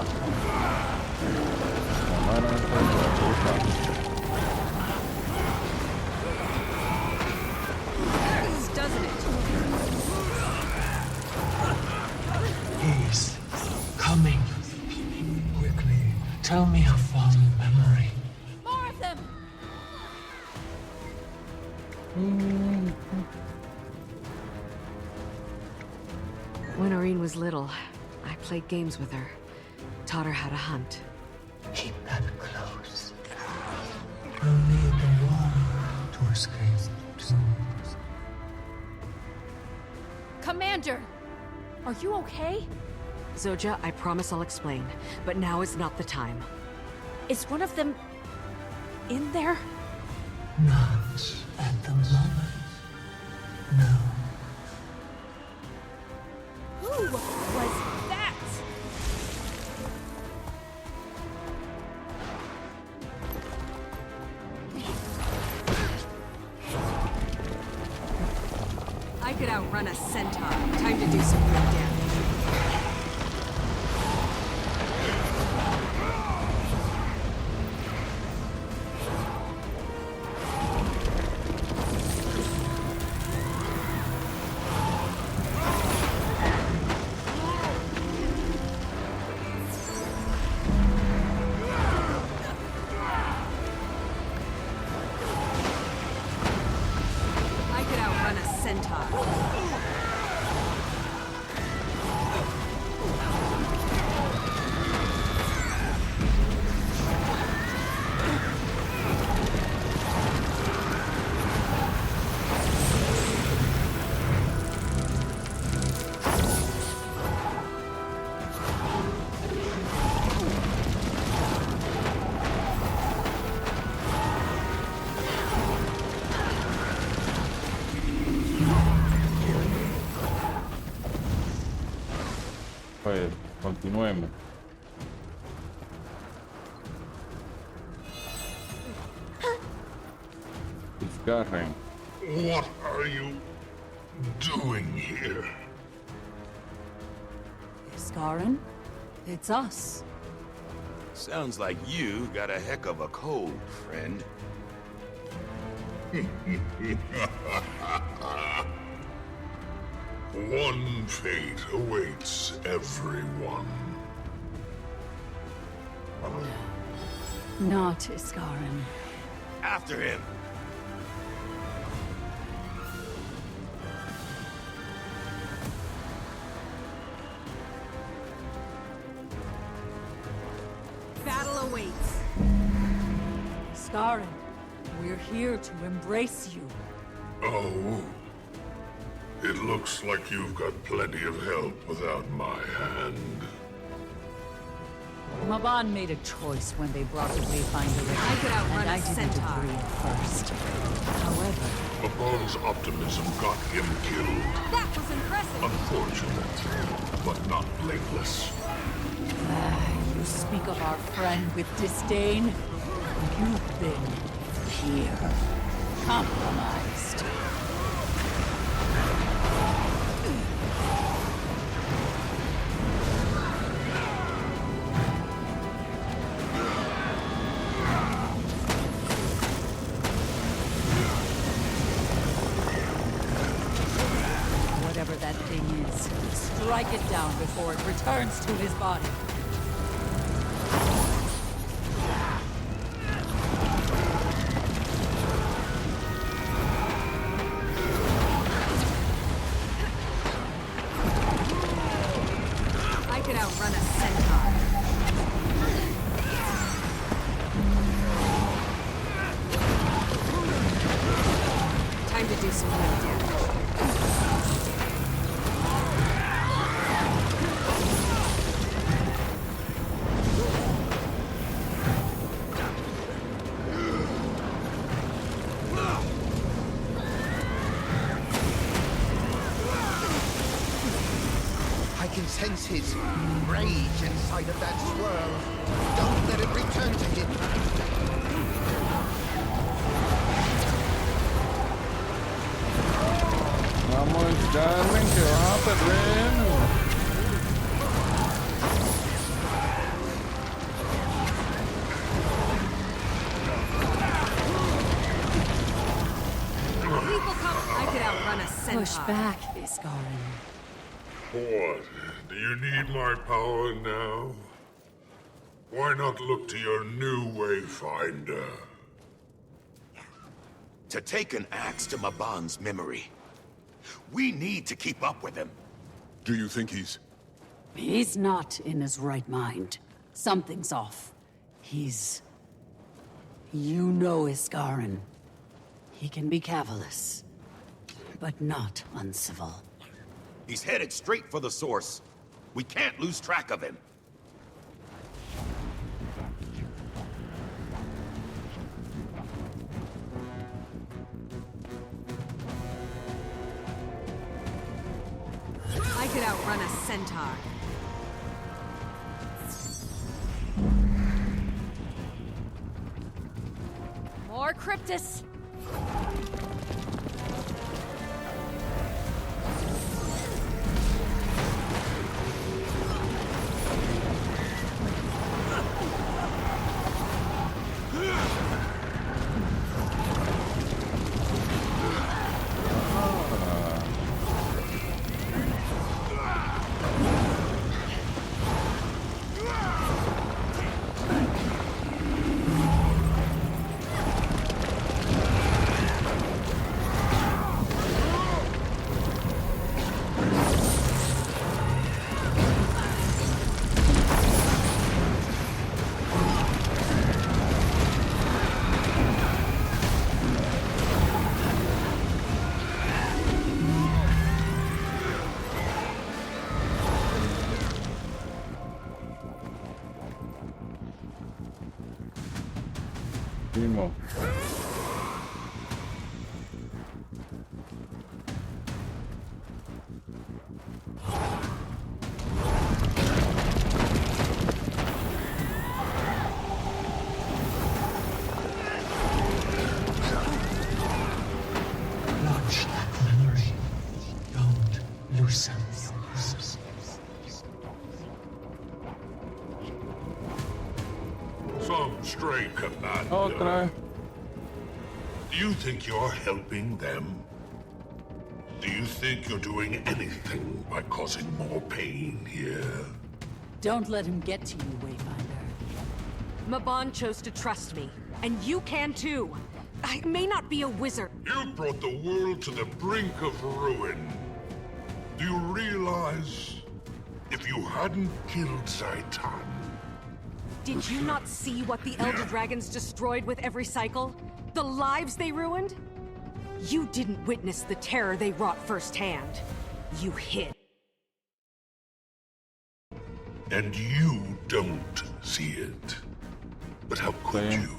tomar esta aguja. Doesn't it? He's coming. Quickly, tell me a fond memory. More of them! When Irene was little, I played games with her. Taught her how to hunt. Keep that close. You'll need the one to escape to. Commander! Are you okay? Zoja, I promise I'll explain, but now is not the time. Is one of them in there? Not at the moment. No. Who was that? I could outrun a centaur. Time to do some real damage. I could outrun a centaur. Pues continuemos. Discarren. What are you doing here? Scarren? It's us. Sounds like you got a heck of a cold, friend. One fate awaits everyone. Not Scarren. After him! Battle awaits. Scarren, we're here to embrace you. Oh. It looks like you've got plenty of help without my hand. Maban made a choice when they brought the Wayfinder in. I could outrun and I a didn't centaur. agree at first. However, Maban's optimism got him killed. That was impressive. Unfortunate, but not blameless. you speak of our friend with disdain. You've been here, compromised. Whatever that thing is, strike it down before it returns to his body. I could outrun a centaur. Time to do some real damage. I can sense his rage inside of that swirl. Don't let it return to him. Vamos, Carmen, que vas a perder. I could outrun a centaur. Push back, Scarren. What? Do you need my power now? Why not look to your new Wayfinder? To take an axe to Maban's memory. We need to keep up with him. Do you think he's... He's not in his right mind. Something's off. He's... You know Scarren. He can be cavalice, but not uncivil. He's headed straight for the source. We can't lose track of him. could outrun a centaur. More Cryptus! Seguimos. Watch that memory. Don't loosen yours. Some stray commander. Otra. Do you think you're helping them? Do you think you're doing anything by causing more pain here? Don't let him get to you, Wayfinder. Mabon chose to trust me, and you can too. I may not be a wizard. You brought the world to the brink of ruin. Do you realize if you hadn't killed Zaitan? Did you not see what the Elder Dragons destroyed with every cycle? The lives they ruined? You didn't witness the terror they wrought firsthand. You hid. And you don't see it. But how could you?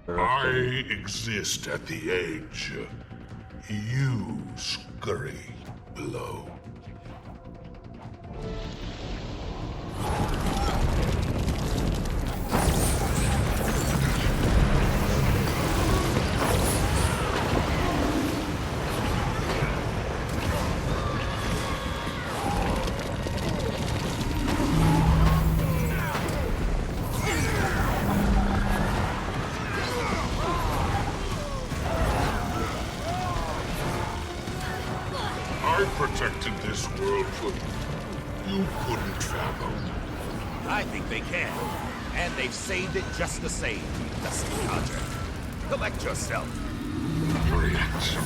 I exist at the edge. You scurry below. I protected this world for you couldn't fathom. I think they can. And they've saved it just the same. Dusty Codger. Collect yourself. Reaction.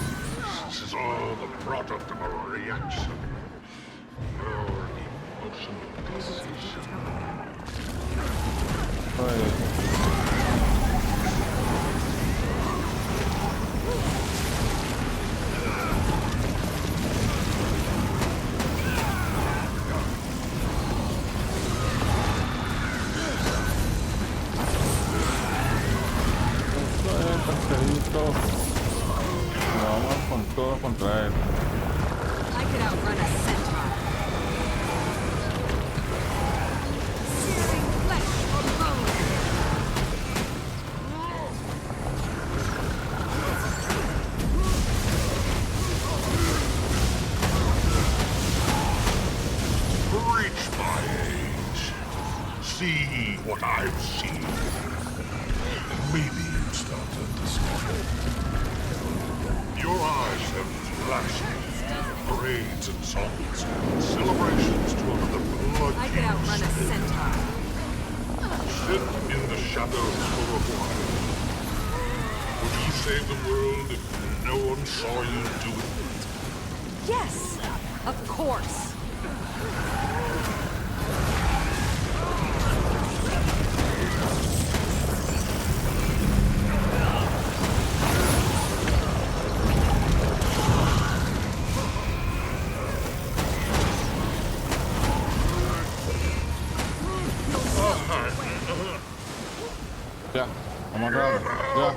This is all the product of a reaction. Your emotional decision. Vamos con todo contra él. I could outrun a centaur. Searing flesh or bone. Reach my age. See what I've seen. Maybe you start to understand. Your eyes have flashed parades and songs, celebrations to another blood. I could outrun a centaur. Sit in the shadows for a while. Would you save the world if no one saw you do it? Yes, of course. Ya, hemos dado. Ya.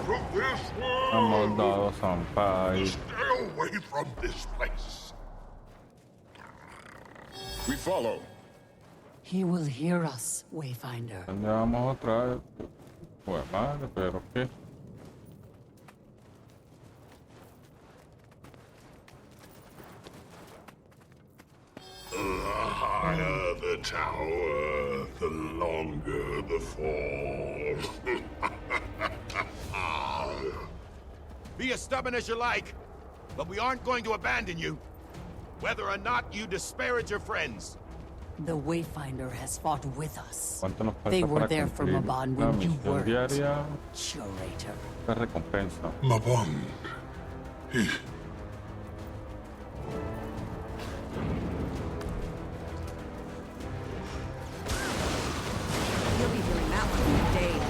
Hemos dado zampa ahí. Stay away from this place. We follow. He will hear us, Wayfinder. ¿Dónde vamos otra vez? Pues madre, pero qué. The higher the tower, the longer the fall. Be as stubborn as you like, but we aren't going to abandon you, whether or not you disparage your friends. The Wayfinder has fought with us. ¿Cuánto nos falta They were para there for cumplir Maban la when you misión weren't. diaria? Curator. La recompensa. Maban. He... You'll be doing that one for days.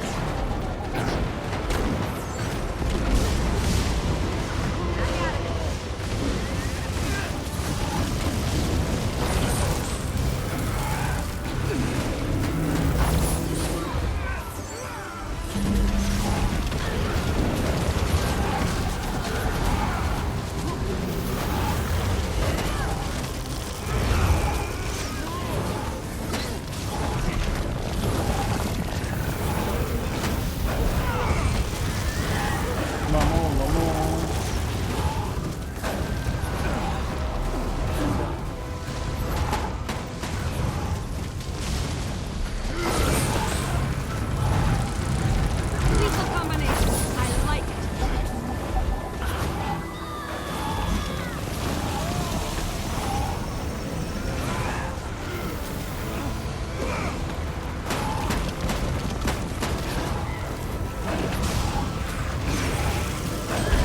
Lethal combination. I like it.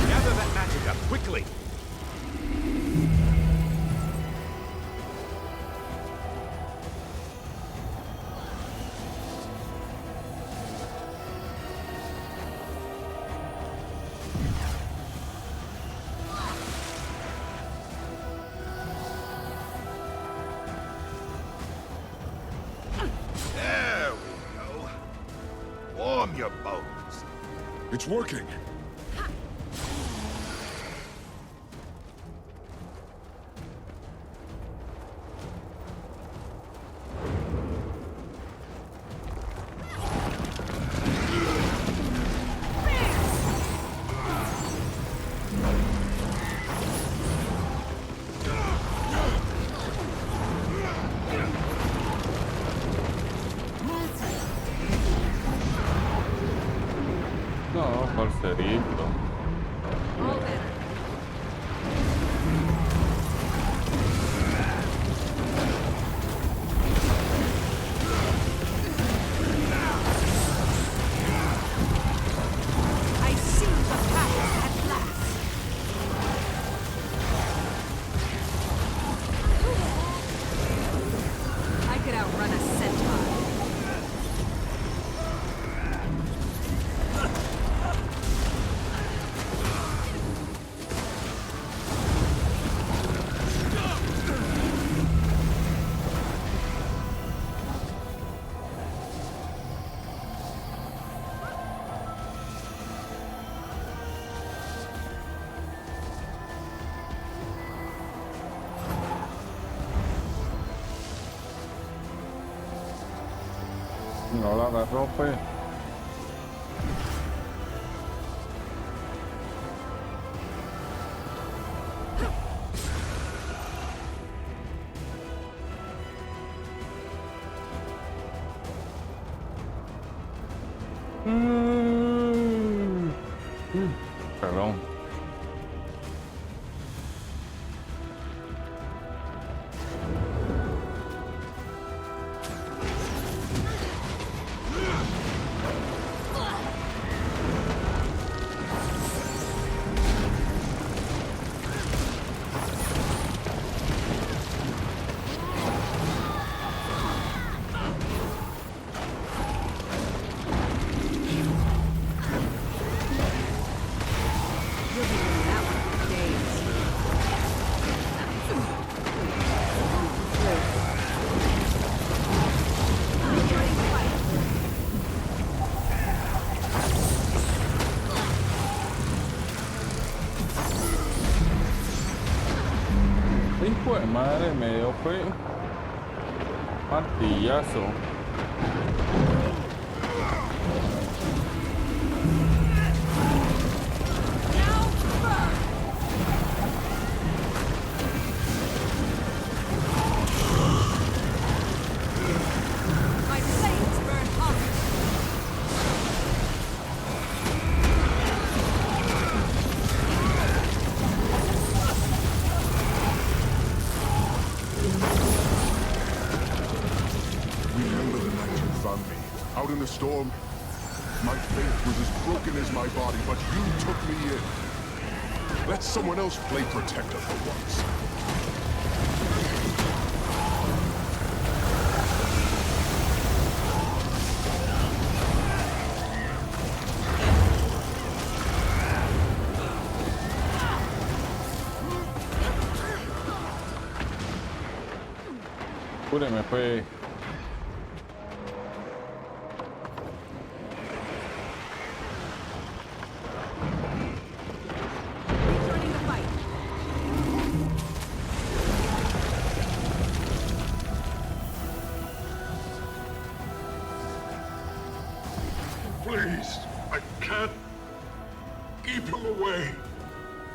Gather that magic up, quickly! There we go. Warm your bones. It's working. No, parcerito. All better. I see the path at last. I could outrun a centaur. No la agarró, pues. Perdón. You'll be doing that one for days. Ready to fight. Hijo de madre, me dio fue. Martillazo. Out in the storm, my faith was as broken as my body, but you took me in. Let someone else play protector for once. Me fue. Please, I can't keep him away.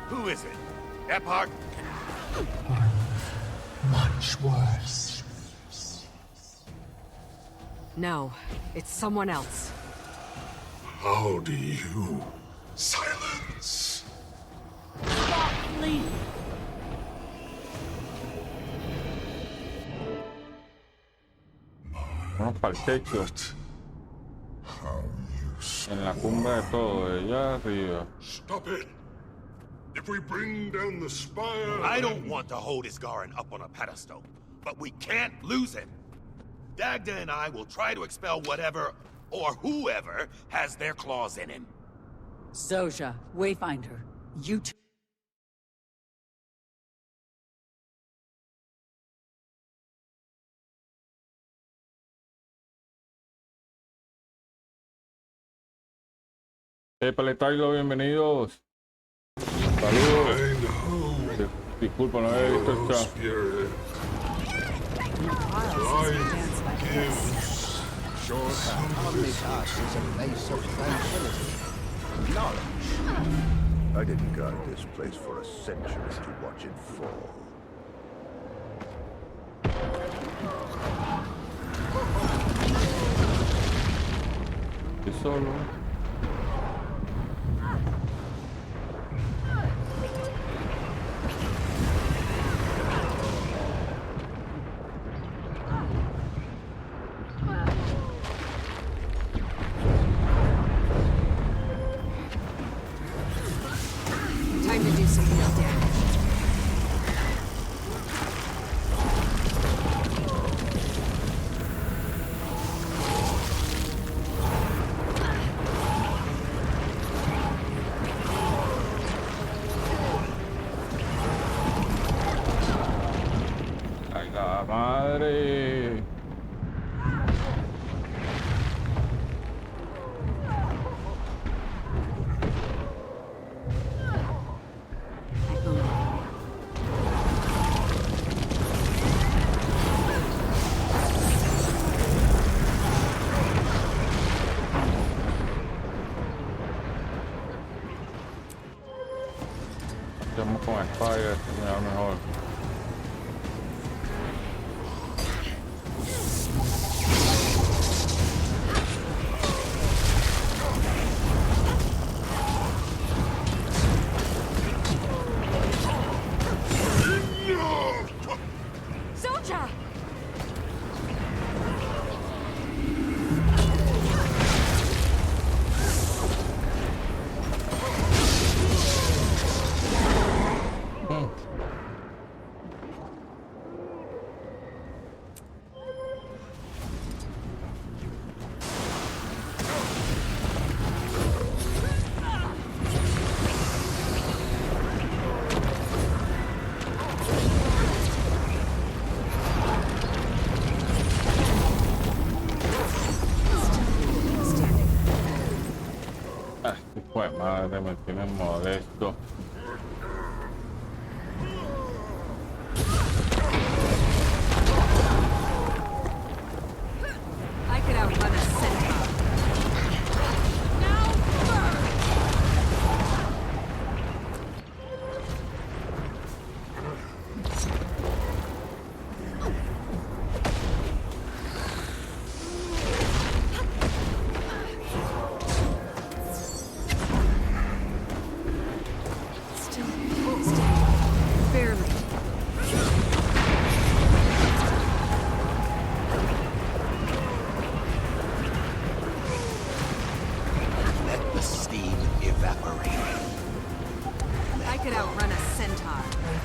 Who is it? Epoch? Much worse. No, it's someone else. How do you silence? Stop, please. Vamos para el techo. En la cumbre de todo, de allá arriba. Stop it! If we bring down the spire... I don't want to hold Isgarin up on a pedestal, but we can't lose him. Dagda and I will try to expel whatever, or whoever, has their claws in him. Soja, Wayfinder, you two. Paletaigo, bienvenidos. Saludos. Disculpa, no había visto el chat. Omnitas is a place of tranquility. Knowledge. I didn't guard this place for a century to watch it fall. Estoy solo. Time to do some real damage. ¡Ay, la madre! Estamos con Spire, me da mejor. Soja! Pues madre, me tiene molesto.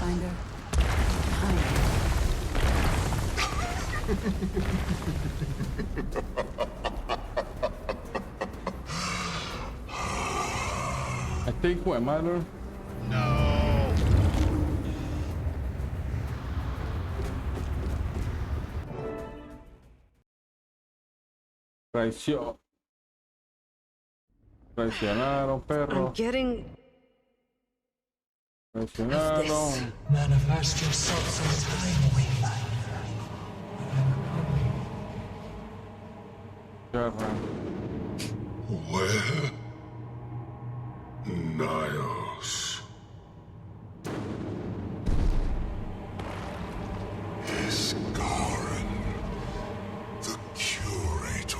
Wayfinder. Behind I think my mother. No. Traición. Traicionaron, perro. I'm getting Traicionaron. Manifest yourself sometime, Wayfinder. Tierra. Where? Niles. Isgarin, the Curator.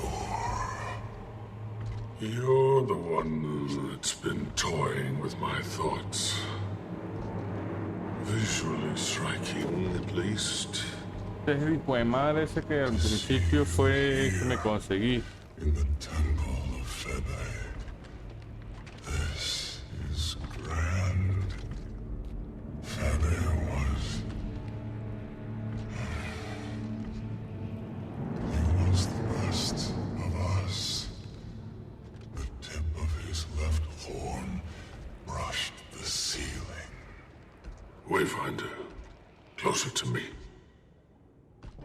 You're the one that's been toying with my thoughts. Visually striking, at least. Este es el hijo de madre ese que al principio fue que me conseguí. In the Temple of Febe. This is grand. Febe was... He was the best of us. The tip of his left horn brushed the ceiling. Wayfinder, closer to me.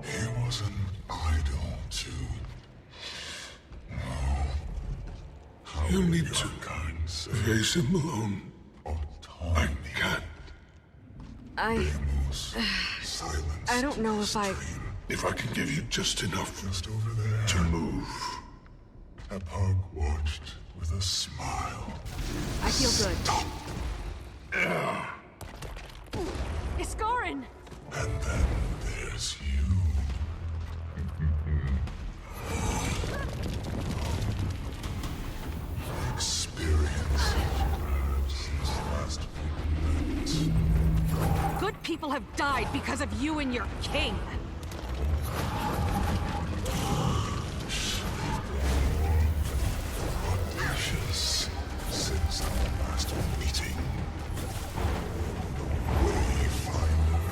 He was an idol to... You need to face him alone. I can't. I don't know if I... If I can give you just enough to move. Epoch watched with a smile. I feel good. Iskarin! And then there's you. Experience since last week. Good people have died because of you and your king. Audacious since our last meeting. The Wayfinder.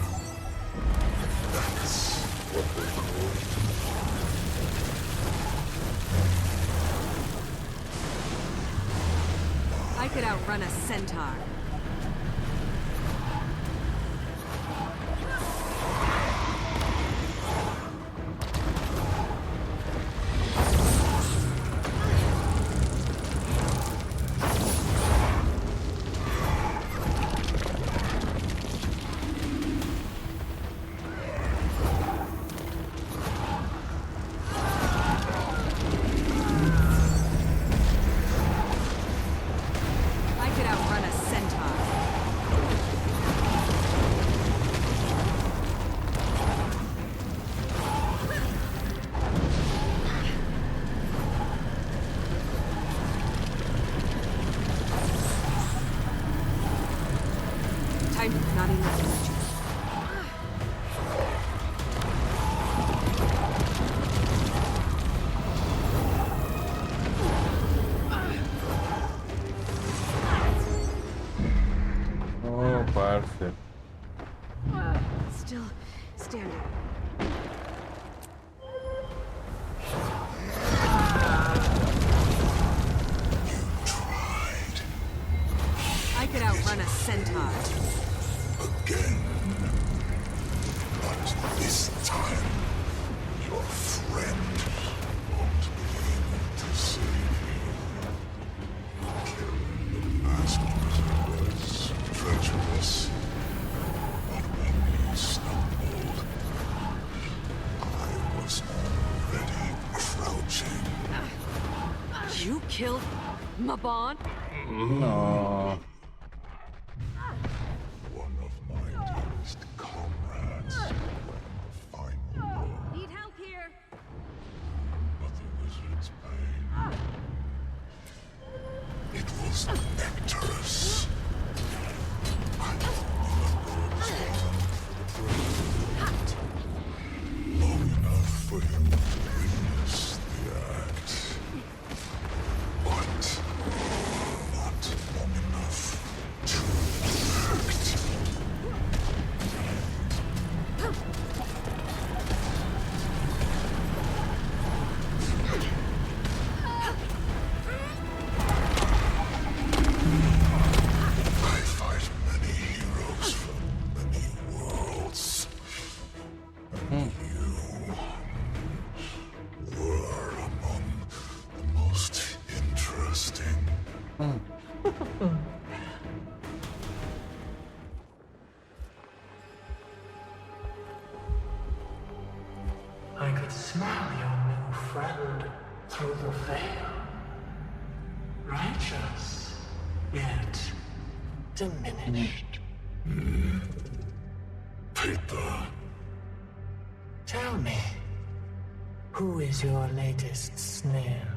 That's what they call you. I could outrun a centaur. Not enough energy. Oh, parce. Still standing. I could outrun a centaur. Again. But this time, your friend won't be able to save you. Killing the master was treacherous. But when you stumbled, I was already crouching. You killed Mabon? No. One of my dearest comrades. The final blow. Need help here. But the wizard's pain. It was nectarous. I remember his arm for the brave. Long enough for him to witness the act. But not long enough I could smell your new friend through the veil. Righteous, yet diminished. Paper. Tell me, who is your latest snare?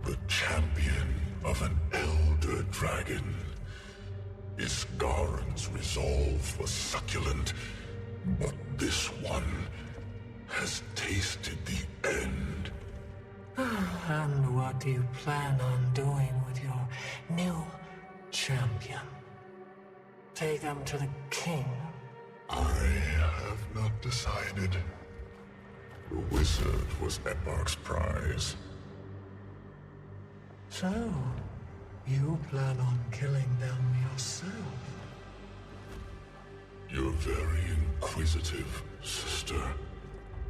The champion of an elder dragon. Isgaren's resolve was succulent, but this one has tasted the end. And what do you plan on doing with your new champion? Take them to the king? I have not decided. The wizard was Eparch's prize. So, you plan on killing them yourself? You're very inquisitive, sister.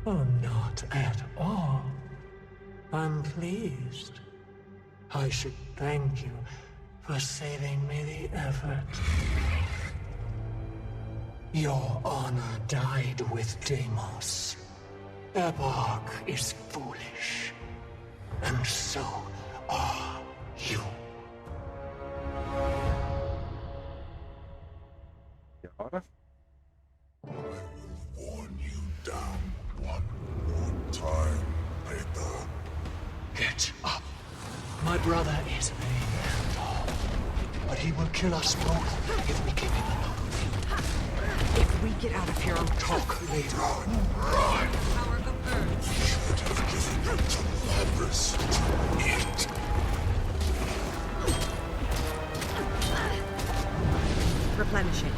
Oh, not at all. I'm pleased. I should thank you for saving me the effort. Your honor died with Deimos. Eparch is foolish. And so are you. ¿Y ahora? I will warn you down one more time, Peter. Get up. My brother is a tall, but he will kill us both if we keep him alone. If we get out of here, I'll talk later. Run! Power of Earth. Should have given him to Labrys to eat. Replenishing.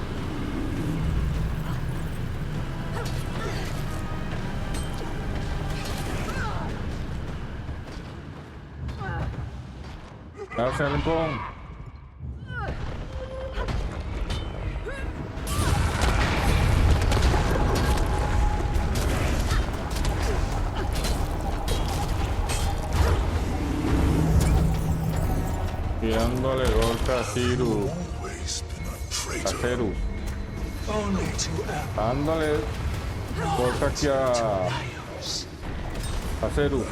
Hacia el rincón. Tirándole golpe a Cyrus. A Cerus. Dándole golpe aquí a Cerus.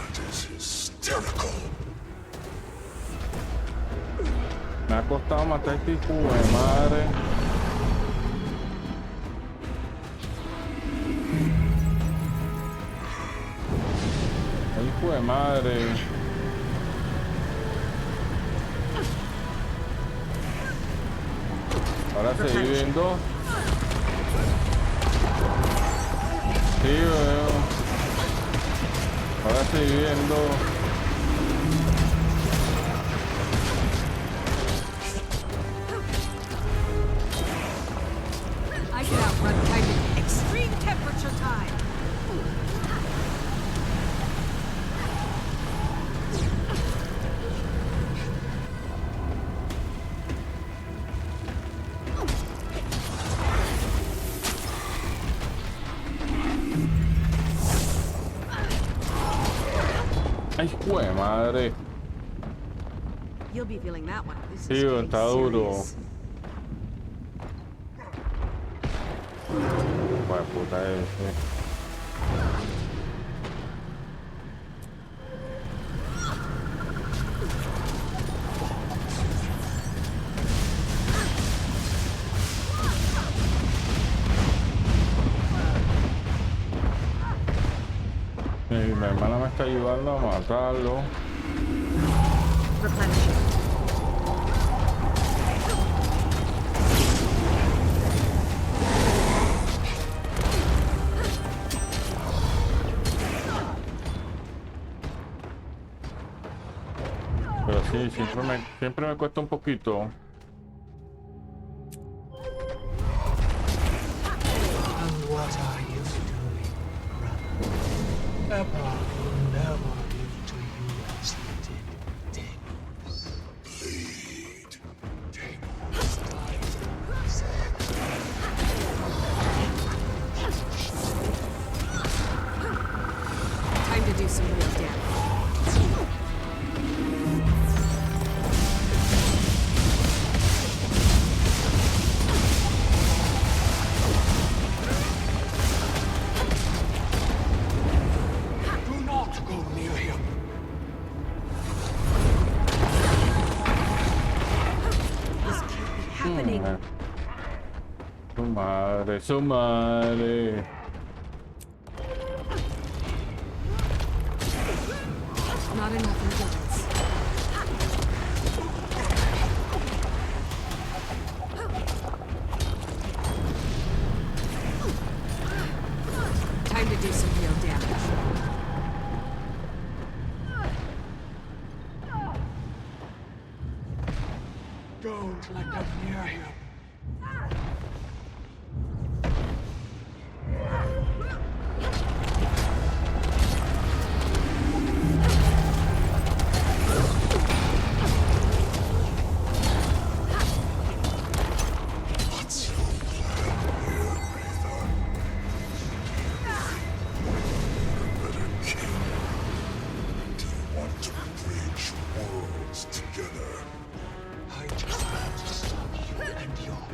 Me ha costado matar a este hijo de madre. Hijo de madre. Ahora se dividen dos. Sí, veo. Ahora se dividen dos. I can outrun time in extreme temperature time. Ay, hijo de madre. You'll be feeling that one. This Sí, is getting está duro. serious. Bueno, puta ese. Mi hermana me está ayudando a matarlo. Pero sí, siempre me cuesta un poquito. And what are you doing, brother? Eparch will never give to you as he did Deimos. Bleed. Time to do some real damage. happening? Su madre, su madre. Not enough endurance. Time to do some real damage. Don't let them near him.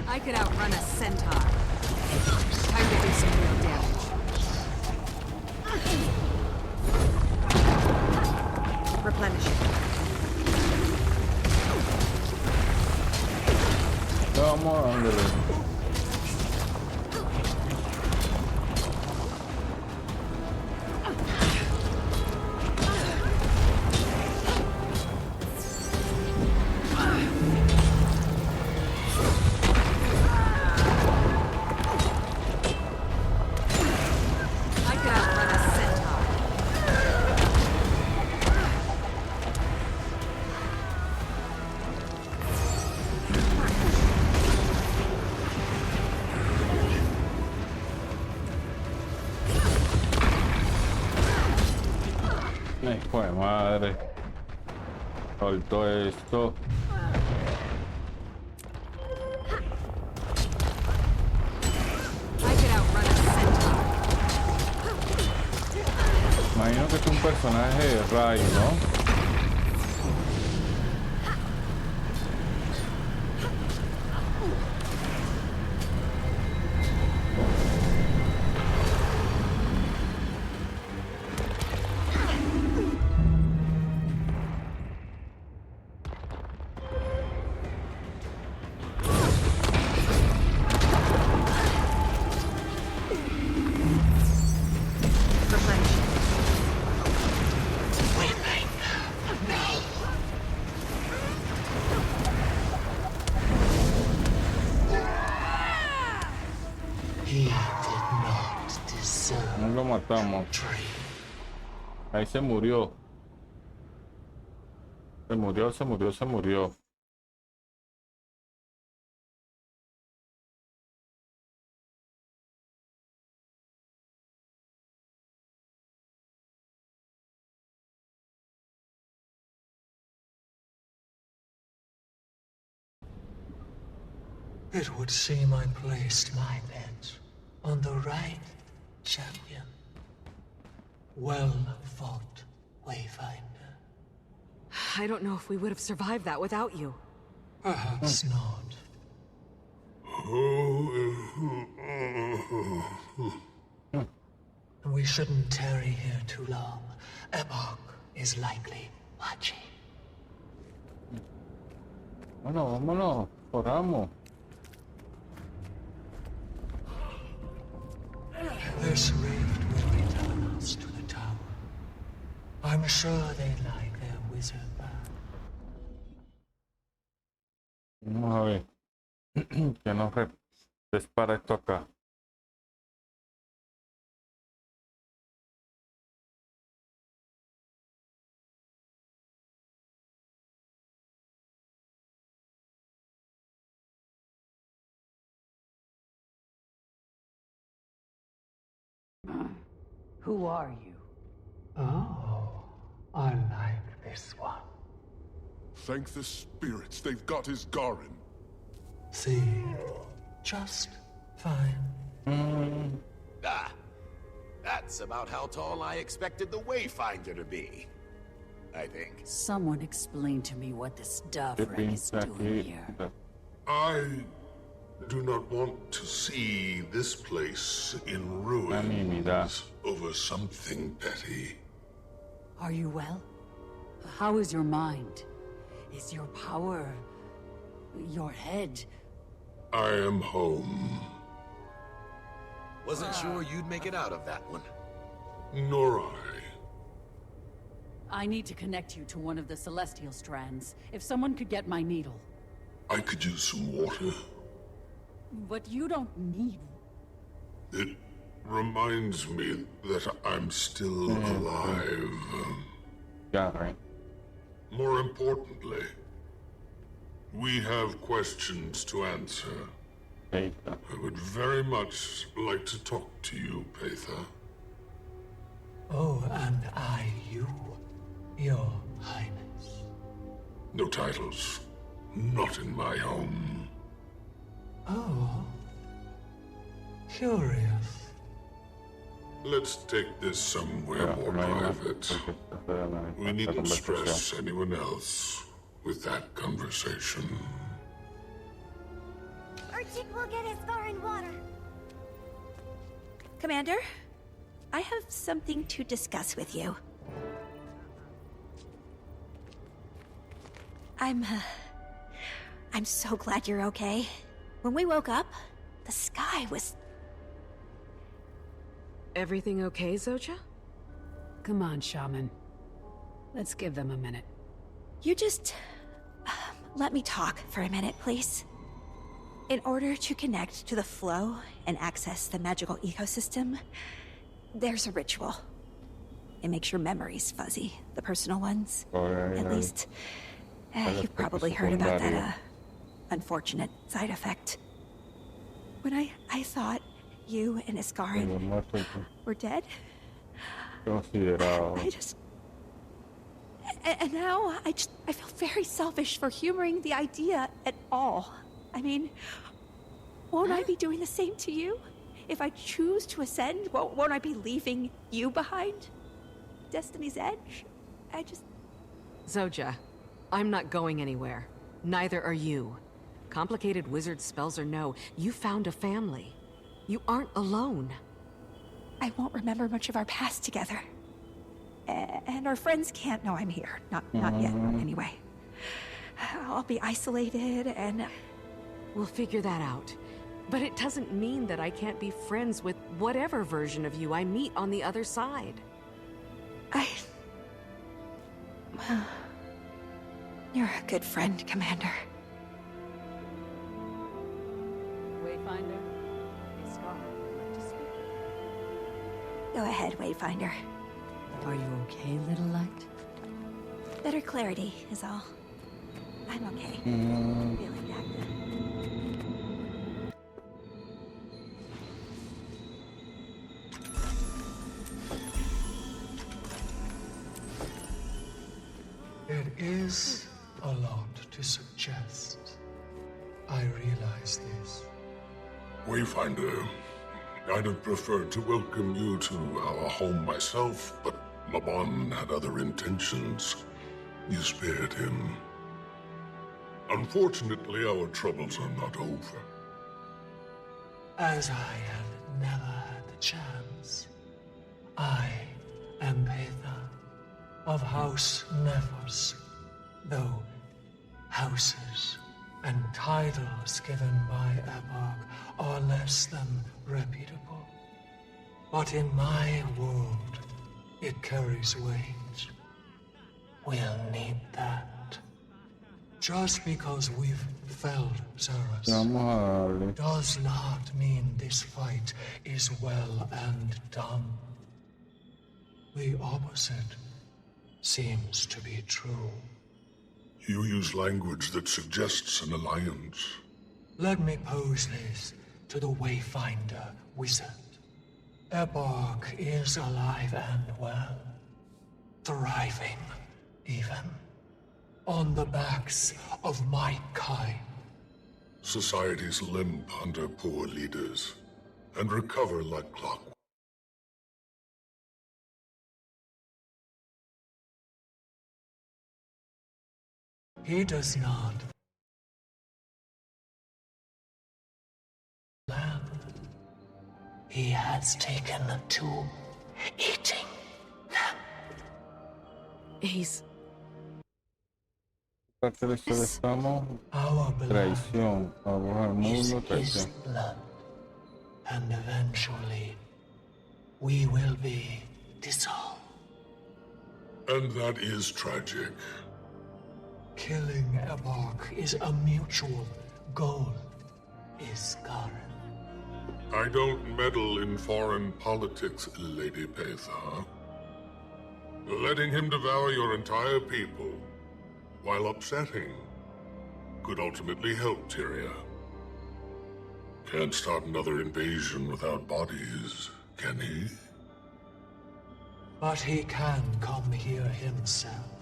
I could outrun a centaur. Time to do some real damage. Replenishing. Vamos, ándale. Hijo de madre. Soltó esto. Imagino que es un personaje de Ray, ¿no? No lo matamos. Ahí se murió. Se murió, se murió, se murió. It would seem I placed my bet on the right champion. Well fought, Wayfinder. I don't know if we would have survived that without you. Perhaps not. We shouldn't tarry here too long. Epoch is likely watching. Bueno, vámonos, corramos. This rift will return us to the tower. I'm sure they like their wizard back. Vamos a ver. Que nos dispara esto acá. Who are you? Oh, I like this one. Thank the spirits, they've got his Garin. See, just fine. Ah, that's about how tall I expected the Wayfinder to be. I think. Someone explain to me what this Davrik is doing here. I do not want to see this place in ruins over something petty. Are you well? How is your mind? Is your power... your head... I am home. Wasn't sure you'd make it out of that one. Nor I. I need to connect you to one of the celestial strands. If someone could get my needle. I could use some water. But you don't need. It reminds me that I'm still alive. Yeah, right. More importantly, we have questions to answer. I would very much like to talk to you, Patha. Oh, and I, you, Your Highness. No titles. Not in my home. Oh. Curious. Let's take this somewhere more private. We needn't stress anyone else with that conversation. Archie will get his car in water. Commander, I have something to discuss with you. I'm so glad you're okay. When we woke up, the sky was... Everything okay, Zoja? Come on, Shaman. Let's give them a minute. You just... let me talk for a minute, please. In order to connect to the flow and access the magical ecosystem, there's a ritual. It makes your memories fuzzy, the personal ones. At least, you've probably heard about that, unfortunate side effect. When I thought you and Iskarin were dead, I just... And now, I feel very selfish for humoring the idea at all. I mean, won't I be doing the same to you? If I choose to ascend, won't I be leaving you behind? Destiny's Edge? Zoja, I'm not going anywhere. Neither are you. Complicated wizard spells or no, you found a family. You aren't alone. I won't remember much of our past together. And our friends can't know I'm here. Not yet, anyway. I'll be isolated and... We'll figure that out. But it doesn't mean that I can't be friends with whatever version of you I meet on the other side. You're a good friend, Commander. Wayfinder, Iskar would like to speak. Go ahead, Wayfinder. Are you okay, little light? Better clarity is all. I'm okay. Feeling that good. It is a lot to suggest. I realize this. Wayfinder, I'd have preferred to welcome you to our home myself, but Laban had other intentions. You spared him. Unfortunately, our troubles are not over. As I have never had the chance, I am Patha of House Nephos, though houses and titles given by Epoch are less than reputable. But in my world, it carries weight. We'll need that. Just because we've felled Xeris does not mean this fight is well and done. The opposite seems to be true. You use language that suggests an alliance. Let me pose this to the Wayfinder wizard. Epoch is alive and well. Thriving, even. On the backs of my kind. Societies limp under poor leaders, and recover like clockwork. He does not land. He has taken to eating them. He's... cárceles solo estamos Our blood traición, aguja al is mundo, his traición. blood. And eventually, we will be dissolved. And that is tragic. Killing Ebark is a mutual goal, Iskarin. I don't meddle in foreign politics, Lady Petha. Letting him devour your entire people, while upsetting, could ultimately help Tyria. Can't start another invasion without bodies, can he? But he can come here himself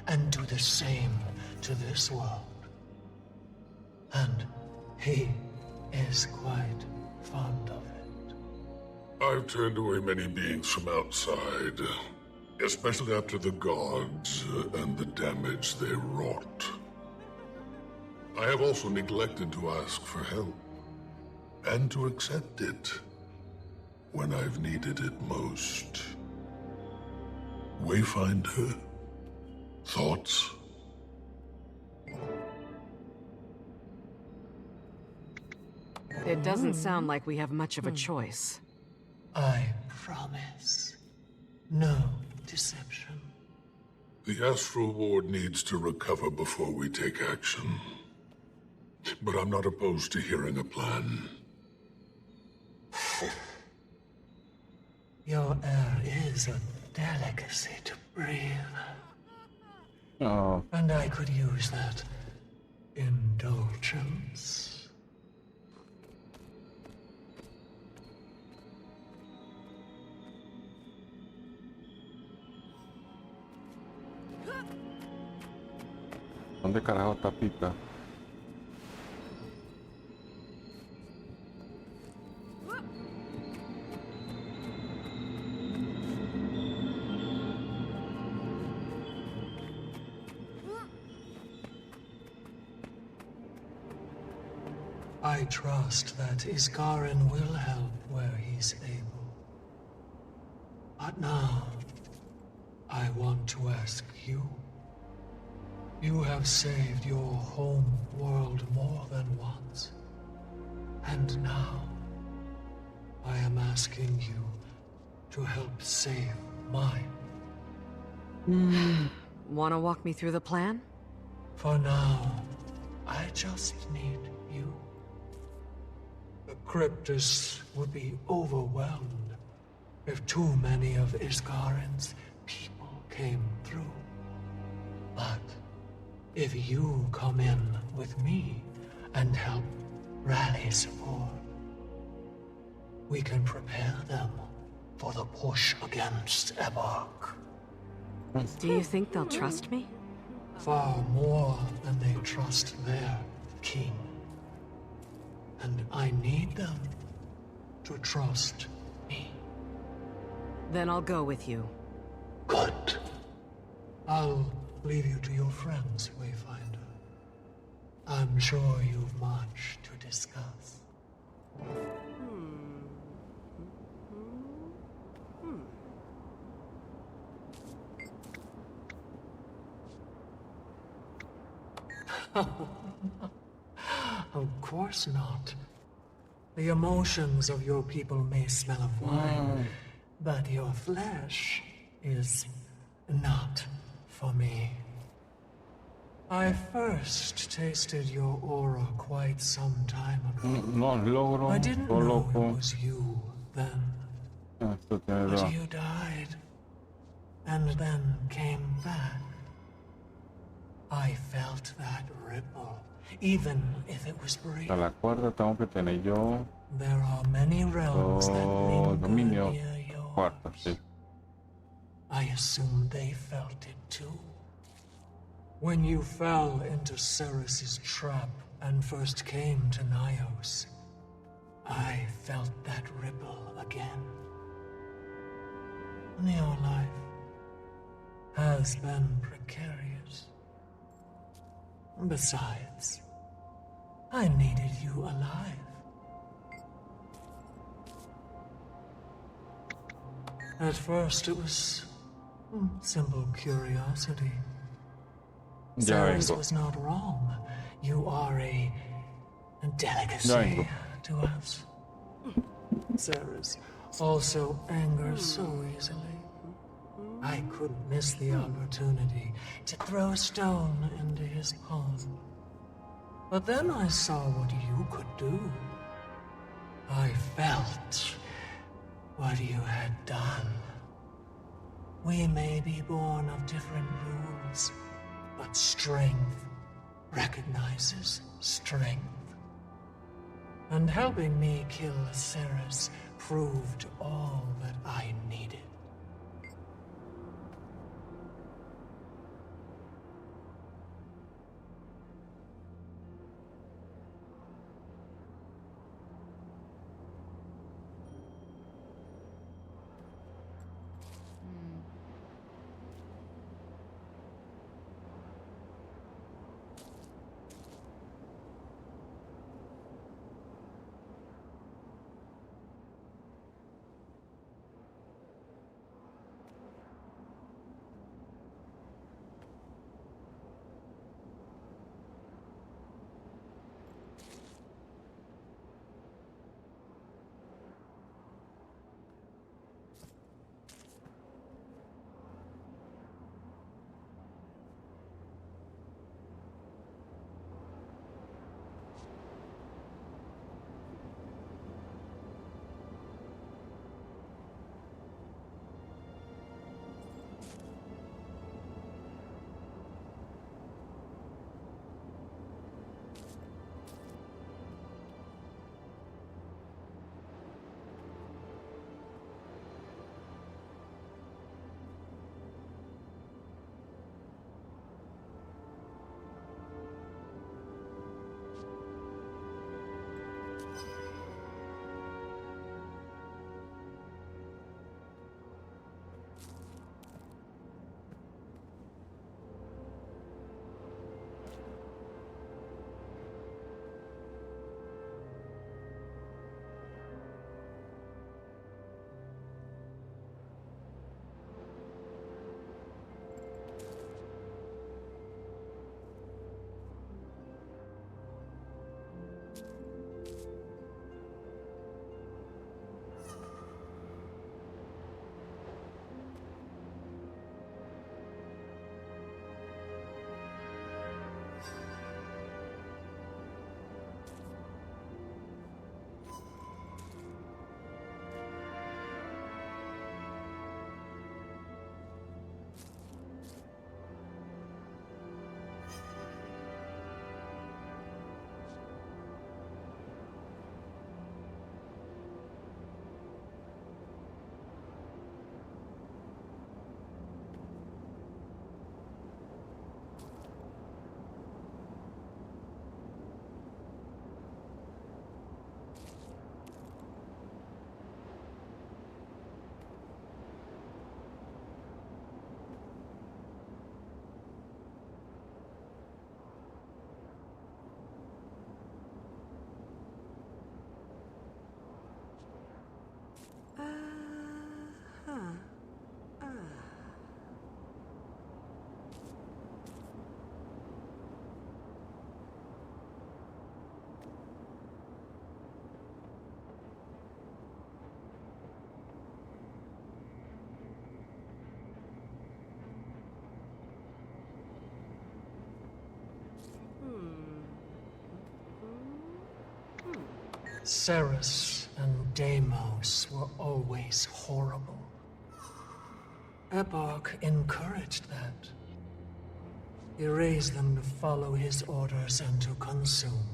and do the same to this world. And he is quite fond of it. I've turned away many beings from outside, especially after the gods and the damage they wrought. I have also neglected to ask for help, and to accept it when I've needed it most. Wayfinder? Thoughts? It doesn't sound like we have much of a choice. I promise. No deception. The Astral Ward needs to recover before we take action. But I'm not opposed to hearing a plan. Your air is a delicacy to breathe. Oh. And I could use that indulgence. ¿Dónde carajo está Pita? I trust that Iskarin will help where he's able. But now, I want to ask you. You have saved your home world more than once. And now, I am asking you to help save mine. Wanna walk me through the plan? For now, I just need you. The Cryptus would be overwhelmed if too many of Iskarin's people came through. But if you come in with me and help rally support, we can prepare them for the push against Ebark. Do you think they'll trust me? Far more than they trust their king. And I need them to trust me. Then I'll go with you. Good. I'll leave you to your friends, Wayfinder. I'm sure you've much to discuss. Of course not. The emotions of your people may smell of wine, but your flesh is not for me. I first tasted your aura quite some time ago. No logro. I didn't know it was you then. Esto tiene But dos. you died, and then came back. I felt that ripple, even if it was brief. A la cuarta tengo que tener yo There are many realms that linger dominio. near yours. Cuarta, sí. I assume they felt it too. When you fell into Ceres's trap and first came to Nyos, I felt that ripple again. Your life has been precarious. Besides, I needed you alive. At first it was simple curiosity. Ceres was not wrong. You are a delicacy to us. Ceres also angers so easily. I couldn't miss the opportunity to throw a stone into his pond. But then I saw what you could do. I felt what you had done. We may be born of different rules, but strength recognizes strength. And helping me kill Ceres proved all that I needed. Ceres and Deimos were always horrible. Epoch encouraged that. He raised them to follow his orders and to consume.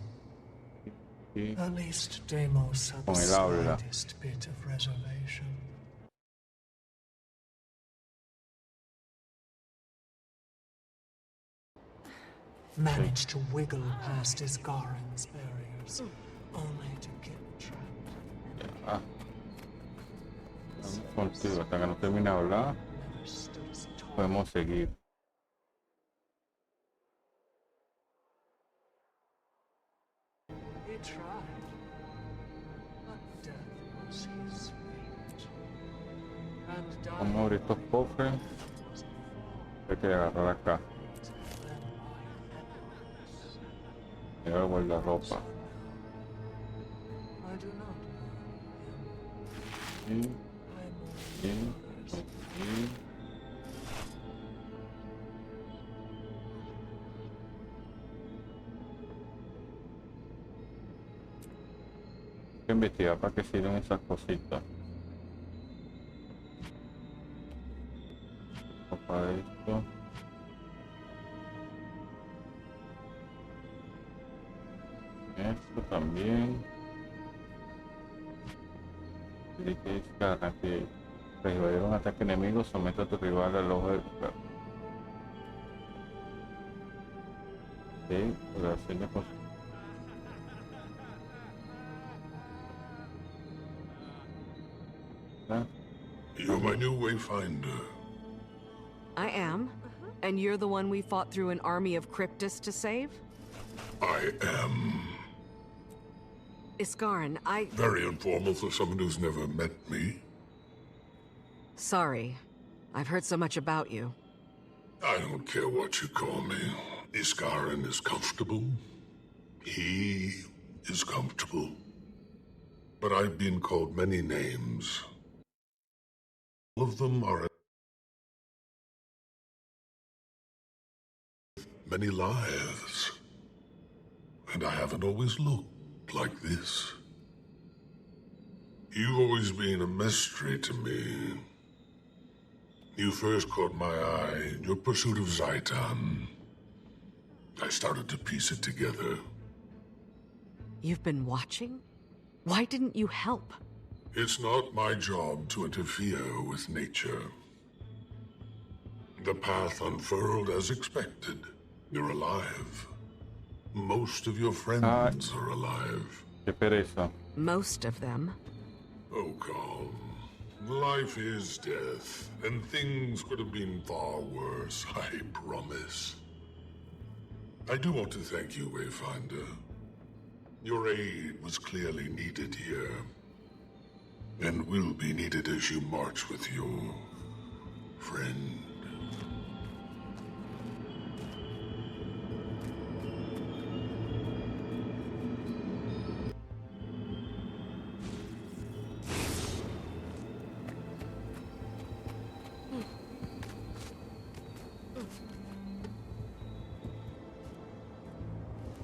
At least Deimos had the slightest bit of reservation. Managed to wiggle past Isgarin's barriers, only to get trapped. Contigo, hasta que no termine de hablar, podemos seguir. He tried, but death was his fate. And Vamos a abrir estos cofres. Hay que agarrar acá. Mira el guardarropa. I do not. Y, y, y. Hay que investigar para qué sirven esas cositas. Para esto. Esto también. Dice que descarga que resolver un ataque enemigo, somete a tu rival al ojo del lugar. Sí, relación de You're my new wayfinder. I am. And you're the one we fought through an army of Cryptus to save? I am. Iskarin, Very informal for someone who's never met me. Sorry. I've heard so much about you. I don't care what you call me. Iskarin is comfortable. He is comfortable. But I've been called many names. All of them are many lives. And I haven't always looked like this. You've always been a mystery to me. You first caught my eye in your pursuit of Zaitan. I started to piece it together. You've been watching? Why didn't you help? It's not my job to interfere with nature. The path unfurled as expected. You're alive. Most of your friends are alive. Qué pereza. Most of them? Oh, calm. Life is death, and things could have been far worse, I promise. I do want to thank you, Wayfinder. Your aid was clearly needed here, and will be needed as you march with your friend.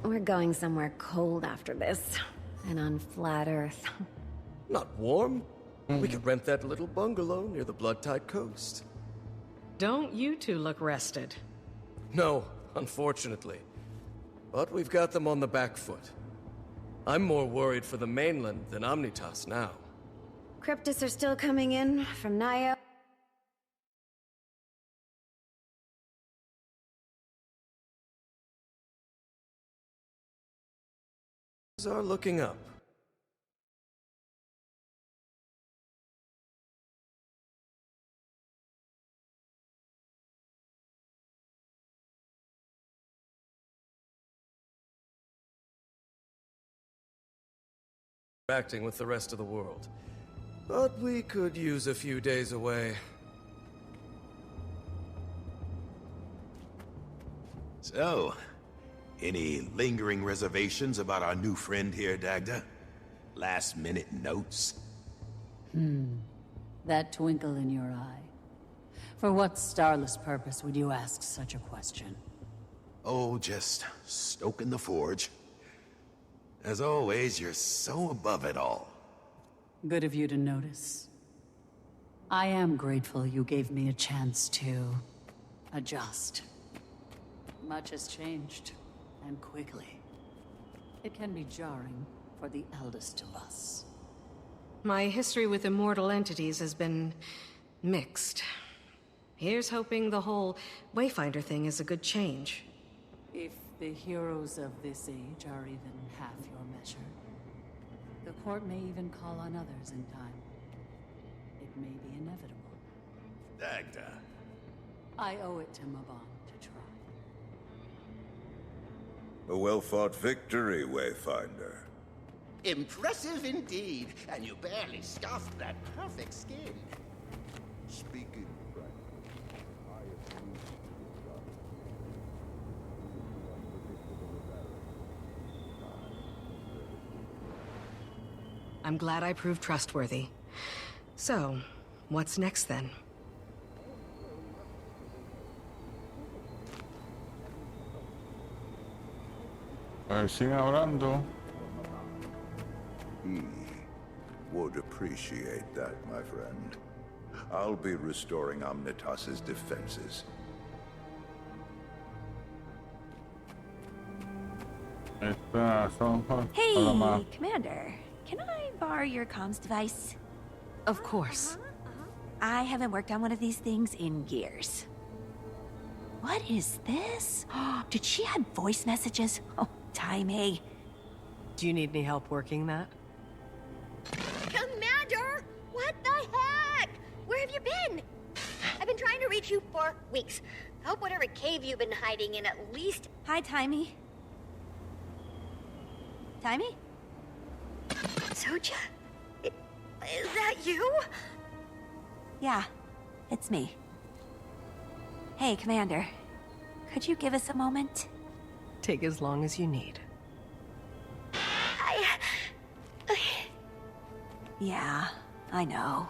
We're going somewhere cold after this. And on flat Earth. Not warm. We could rent that little bungalow near the Blood-Tide coast. Don't you two look rested? No, unfortunately. But we've got them on the back foot. I'm more worried for the mainland than Omnitas now. Cryptus are still coming in from Nio. Are looking up. Acting with the rest of the world. But we could use a few days away. So, any lingering reservations about our new friend here, Dagda? Last-minute notes? That twinkle in your eye. For what starless purpose would you ask such a question? Oh, just stoking the forge. As always, you're so above it all. Good of you to notice. I am grateful you gave me a chance to adjust. Much has changed. And quickly. It can be jarring for the eldest of us. My history with immortal entities has been mixed. Here's hoping the whole Wayfinder thing is a good change. If the heroes of this age are even half your measure, the court may even call on others in time. It may be inevitable. Dagda. I owe it to Mabon to try. A well-fought victory, Wayfinder. Impressive indeed, and you barely scuffed that perfect skin. Speaking frankly, I am used to this job. I'm glad I proved trustworthy. So, what's next then? Siguen hablando. Would appreciate that, my friend. I'll be restoring Omnitas's defenses. Hey, Commander. Can I borrow your comms device? Of course. I haven't worked on one of these things in years. What is this? Did she add voice messages? Oh, timey. Do you need any help working that? Commander! What the heck? Where have you been? I've been trying to reach you for weeks. I hope whatever cave you've been hiding in at least... Hi, Timey. Timey? Soja? Is that you? Yeah, it's me. Hey, Commander. Could you give us a moment? Take as long as you need. Yeah, I know.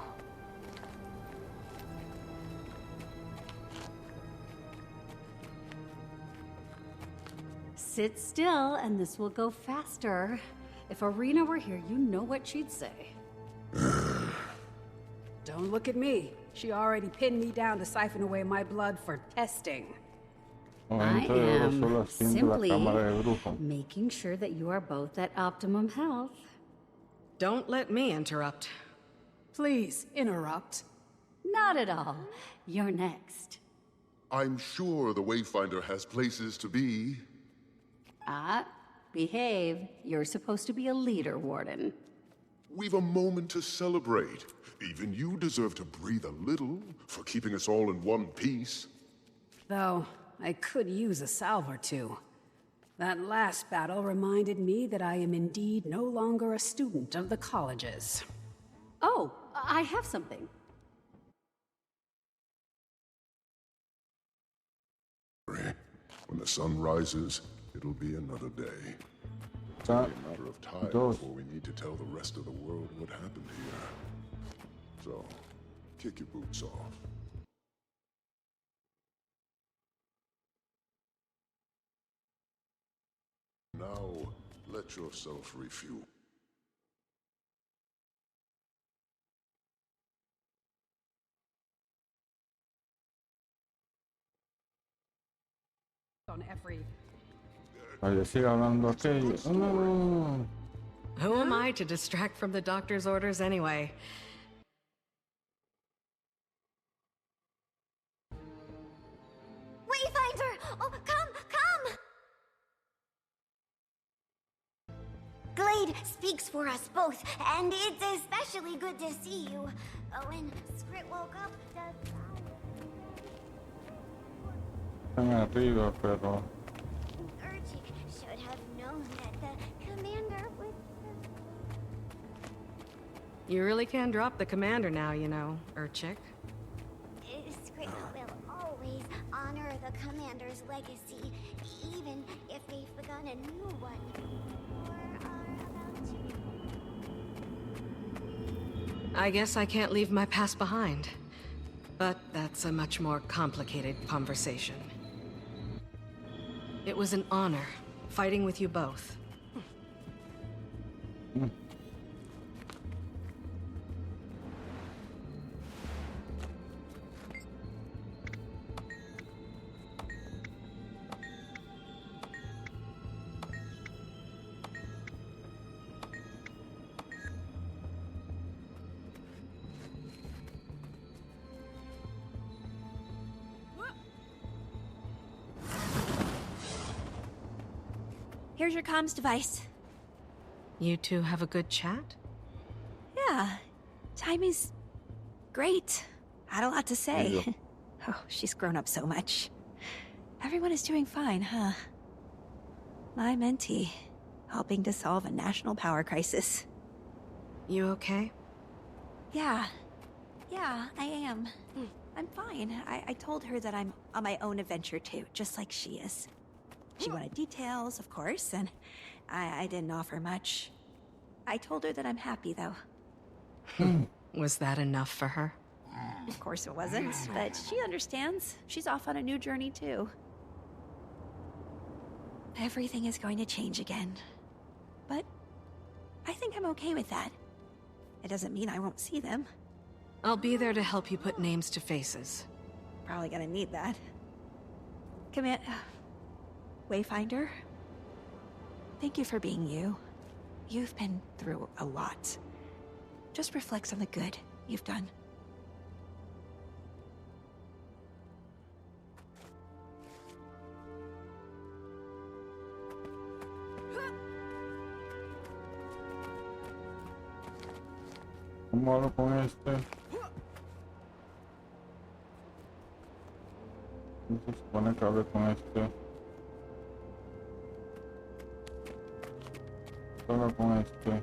Sit still, and this will go faster. If Arena were here, you know what she'd say. Don't look at me. She already pinned me down to siphon away my blood for testing. I am simply making sure that you are both at optimum health. Don't let me interrupt. Please, interrupt. Not at all. You're next. I'm sure the Wayfinder has places to be. Behave. You're supposed to be a leader, Warden. We've a moment to celebrate. Even you deserve to breathe a little for keeping us all in one piece. Though, I could use a salve or two. That last battle reminded me that I am indeed no longer a student of the colleges. Oh, I have something. When the sun rises, it'll be another day. It's only a matter of time before we need to tell the rest of the world what happened here. So, kick your boots off. Now, let yourself refuel. On every... Oye, sigue hablando aquello. Oh, no. Who am I to distract from the doctor's orders anyway? Wayfinder! Oh, come! Glade speaks for us both, and it's especially good to see you. When Skrit woke up, Arriba, pero... Urchik should have known that the commander would... You really can drop the commander now, you know, Urchik. Skrit will always honor the commander's legacy, even if they've begun a new one. Or are about to. I guess I can't leave my past behind. But that's a much more complicated conversation. It was an honor, fighting with you both. Here's your comms device. You two have a good chat? Yeah. Timey's great. Had a lot to say. Yeah. Oh, she's grown up so much. Everyone is doing fine, huh? My mentee, helping to solve a national power crisis. You okay? Yeah, I am. I'm fine. I told her that I'm on my own adventure too, just like she is. She wanted details, of course, and I didn't offer much. I told her that I'm happy, though. Was that enough for her? Of course it wasn't, but she understands. She's off on a new journey, too. Everything is going to change again. But I think I'm okay with that. It doesn't mean I won't see them. I'll be there to help you put names to faces. Probably gonna need that. Wayfinder, thank you for being you. You've been through a lot. Just reflects on the good you've done. ¿Cómo hablo con este? ¿Cómo se supone que hable con este? Habla con este.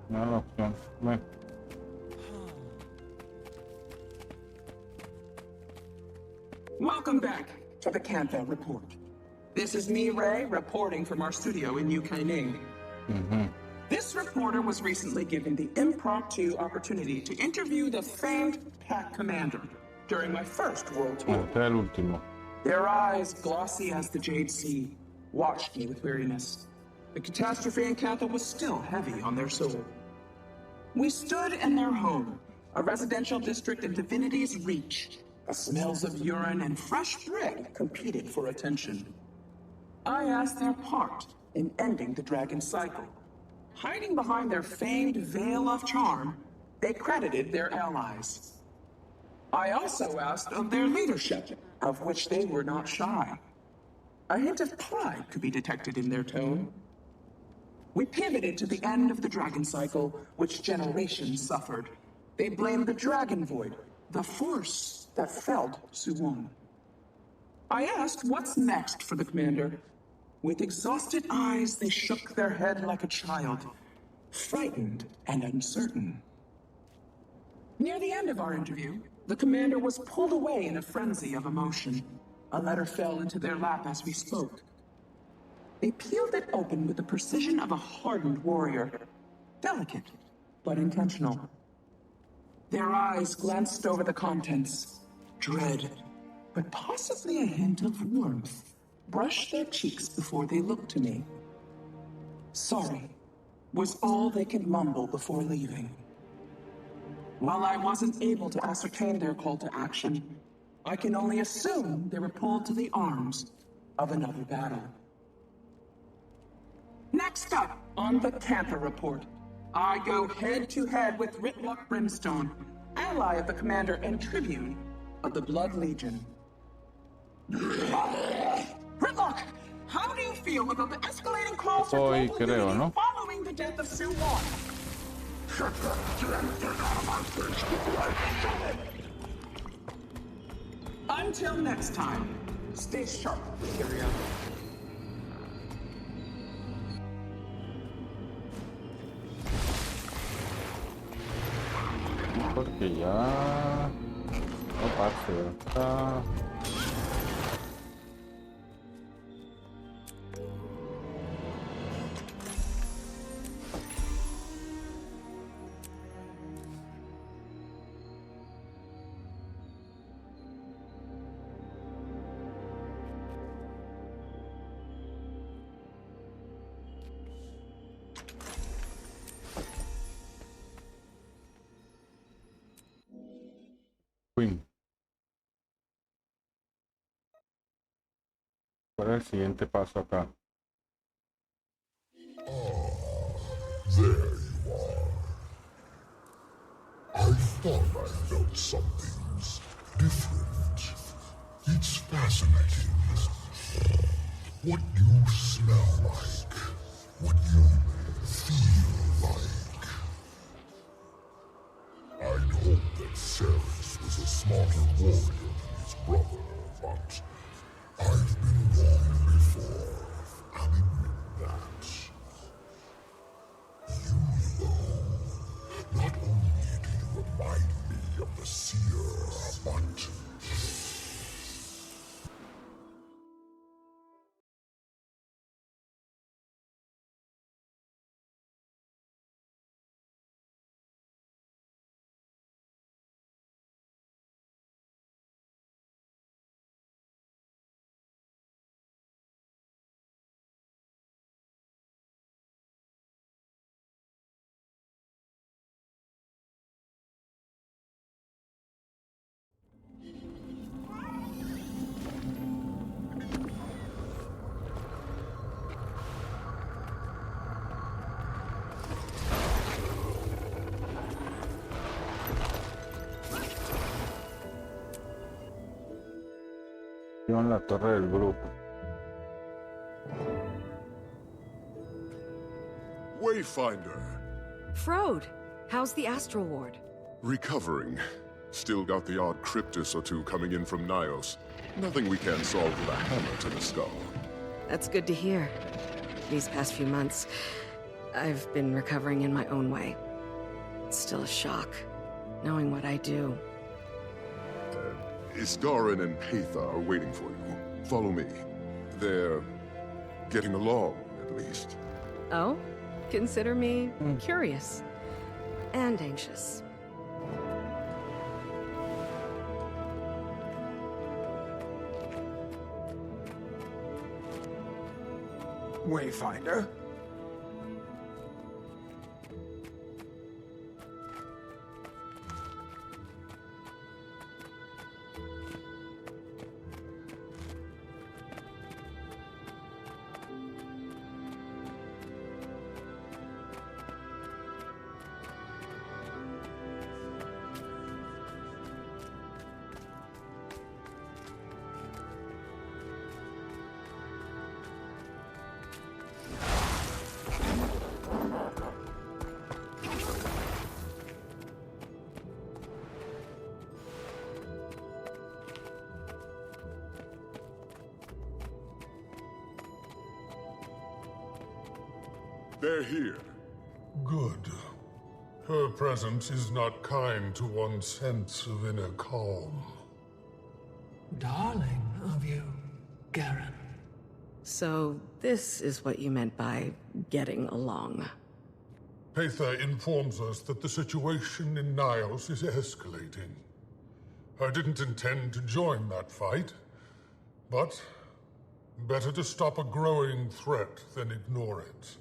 No hay opción. Ven. Welcome back to the Cantha Report. This is me, Ray, reporting from our studio in Ukraine. This reporter was recently given the impromptu opportunity to interview the famed pack commander during my first world tour. Este es el último. Their eyes, glossy as the Jade Sea, watched me with weariness. The catastrophe in Cantha was still heavy on their soul. We stood in their home, a residential district in Divinity's Reach. The smells of urine and fresh bread competed for attention. I asked their part in ending the dragon cycle. Hiding behind their famed veil of charm, they credited their allies. I also asked of their leadership, of which they were not shy. A hint of pride could be detected in their tone. We pivoted to the end of the dragon cycle, which generations suffered. They blamed the dragon void, the force that felled Suwon. I asked what's next for the commander. With exhausted eyes, they shook their head like a child, frightened and uncertain. Near the end of our interview, the commander was pulled away in a frenzy of emotion. A letter fell into their lap as we spoke. They peeled it open with the precision of a hardened warrior. Delicate, but intentional. Their eyes glanced over the contents. Dread, but possibly a hint of warmth, brushed their cheeks before they looked to me. Sorry, was all they could mumble before leaving. While I wasn't able to ascertain their call to action, I can only assume they were pulled to the arms of another battle. Next up on the Cantha Report, I go head-to-head with Ritlock Brimstone, ally of the commander and tribune of the Blood Legion. Ritlock, how do you feel about the escalating calls for global unity following the death of Suwon? Until next time, stay sharp, Historia. Porque ya... No pase, está... ¿Cuál es el siguiente paso acá? There you are. I thought I felt something's different. It's fascinating. What you smell like, what you feel like. I'd hoped that Ceres was a smarter warrior than his brother, but I've been wrong before. I'll admit that. You, though, not only do you remind me of the the seer, but... En la torre del grupo. Wayfinder. Frode, how's the Astral Ward? Recovering. Still got the odd cryptus or two coming in from Nios. Nothing we can't solve with a hammer to the skull. That's good to hear. These past few months, I've been recovering in my own way. It's still a shock, knowing what I do. Isgarin and Patha are waiting for you. Follow me. They're getting along, at least. Oh? Consider me curious. And anxious. Wayfinder? They're here. Good. Her presence is not kind to one's sense of inner calm. Darling of you, Garen. So, this is what you meant by getting along. Patha informs us that the situation in Nios is escalating. I didn't intend to join that fight, but better to stop a growing threat than ignore it.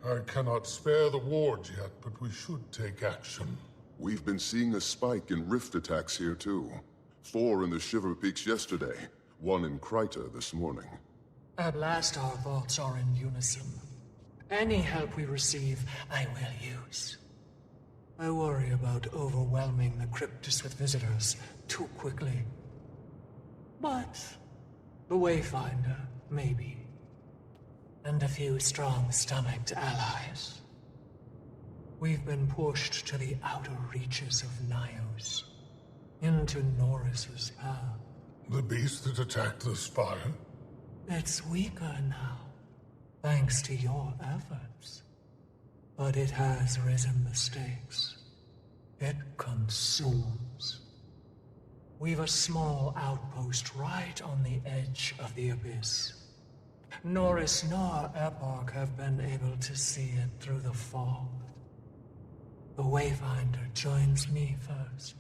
I cannot spare the ward yet, but we should take action. We've been seeing a spike in rift attacks here, too. 4 in the Shiver Peaks yesterday, 1 in Kryta this morning. At last our thoughts are in unison. Any help we receive, I will use. I worry about overwhelming the Cryptus with visitors too quickly. But the Wayfinder, maybe. And a few strong-stomached allies. We've been pushed to the outer reaches of Nios, into Norris's path. The beast that attacked the spire? It's weaker now, thanks to your efforts. But it has risen the stakes. It consumes. We've a small outpost right on the edge of the abyss. Norris nor Epoch have been able to see it through the fog. The Wayfinder joins me first.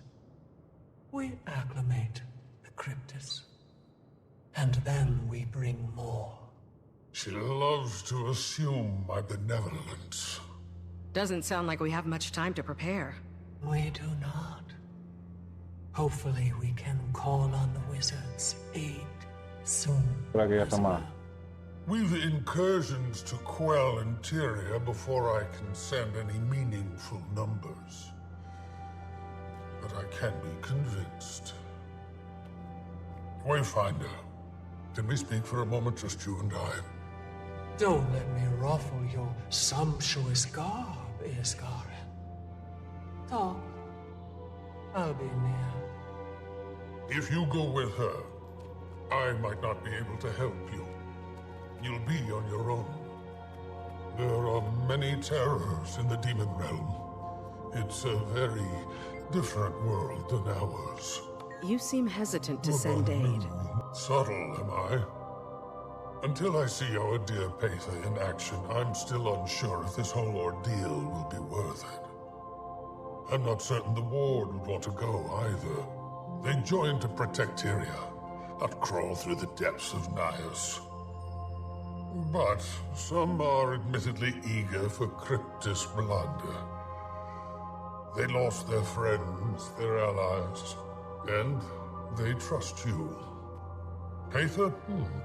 We acclimate the Cryptus. And then we bring more. She loves to assume my benevolence. Doesn't sound like we have much time to prepare. We do not. Hopefully we can call on the wizard's aid soon. We've incursions to quell interior before I can send any meaningful numbers. But I can be convinced. Wayfinder, can we speak for a moment, just you and I? Don't let me ruffle your sumptuous garb, Isgarin. Talk. I'll be near. If you go with her, I might not be able to help you. You'll be on your own. There are many terrors in the demon realm. It's a very different world than ours. You seem hesitant to send aid. Subtle, am I? Until I see our dear Patha in action, I'm still unsure if this whole ordeal will be worth it. I'm not certain the Ward would want to go either. They joined to protect Tyria, not crawl through the depths of Nios. But some are admittedly eager for Cryptus blood. They lost their friends, their allies, and they trust you. Patha?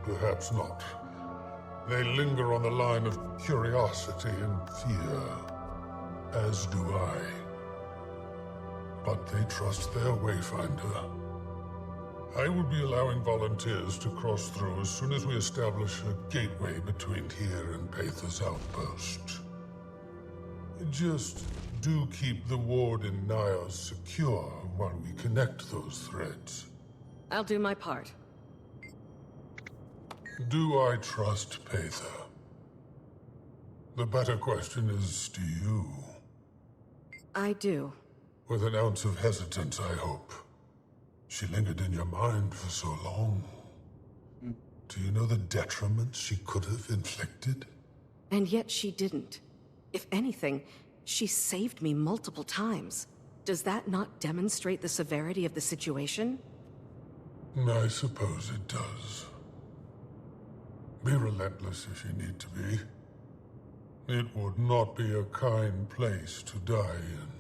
Perhaps not. They linger on the line of curiosity and fear, as do I. But they trust their Wayfinder. I will be allowing volunteers to cross through as soon as we establish a gateway between here and Patha's outpost. Just do keep the Ward in Nios secure while we connect those threads. I'll do my part. Do I trust Patha? The better question is, do you? I do. With an ounce of hesitance, I hope. She lingered in your mind for so long. Do you know the detriment she could have inflicted? And yet she didn't. If anything, she saved me multiple times. Does that not demonstrate the severity of the situation? I suppose it does. Be relentless if you need to be. It would not be a kind place to die in.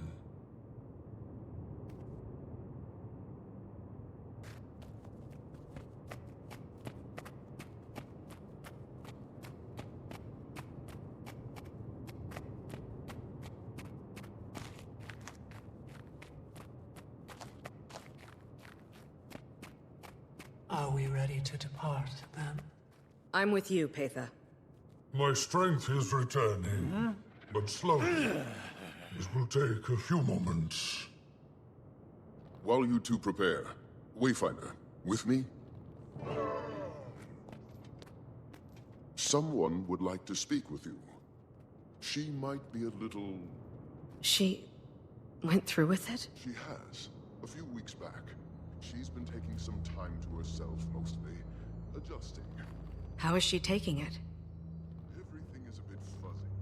Are we ready to depart, then? I'm with you, Patha. My strength is returning, but slowly. It will take a few moments. While you two prepare, Wayfinder, with me? Someone would like to speak with you. She might be a little... She went through with it? She has. A few weeks back. She's been taking some time to herself, mostly. Adjusting. How is she taking it? Everything is a bit fuzzy.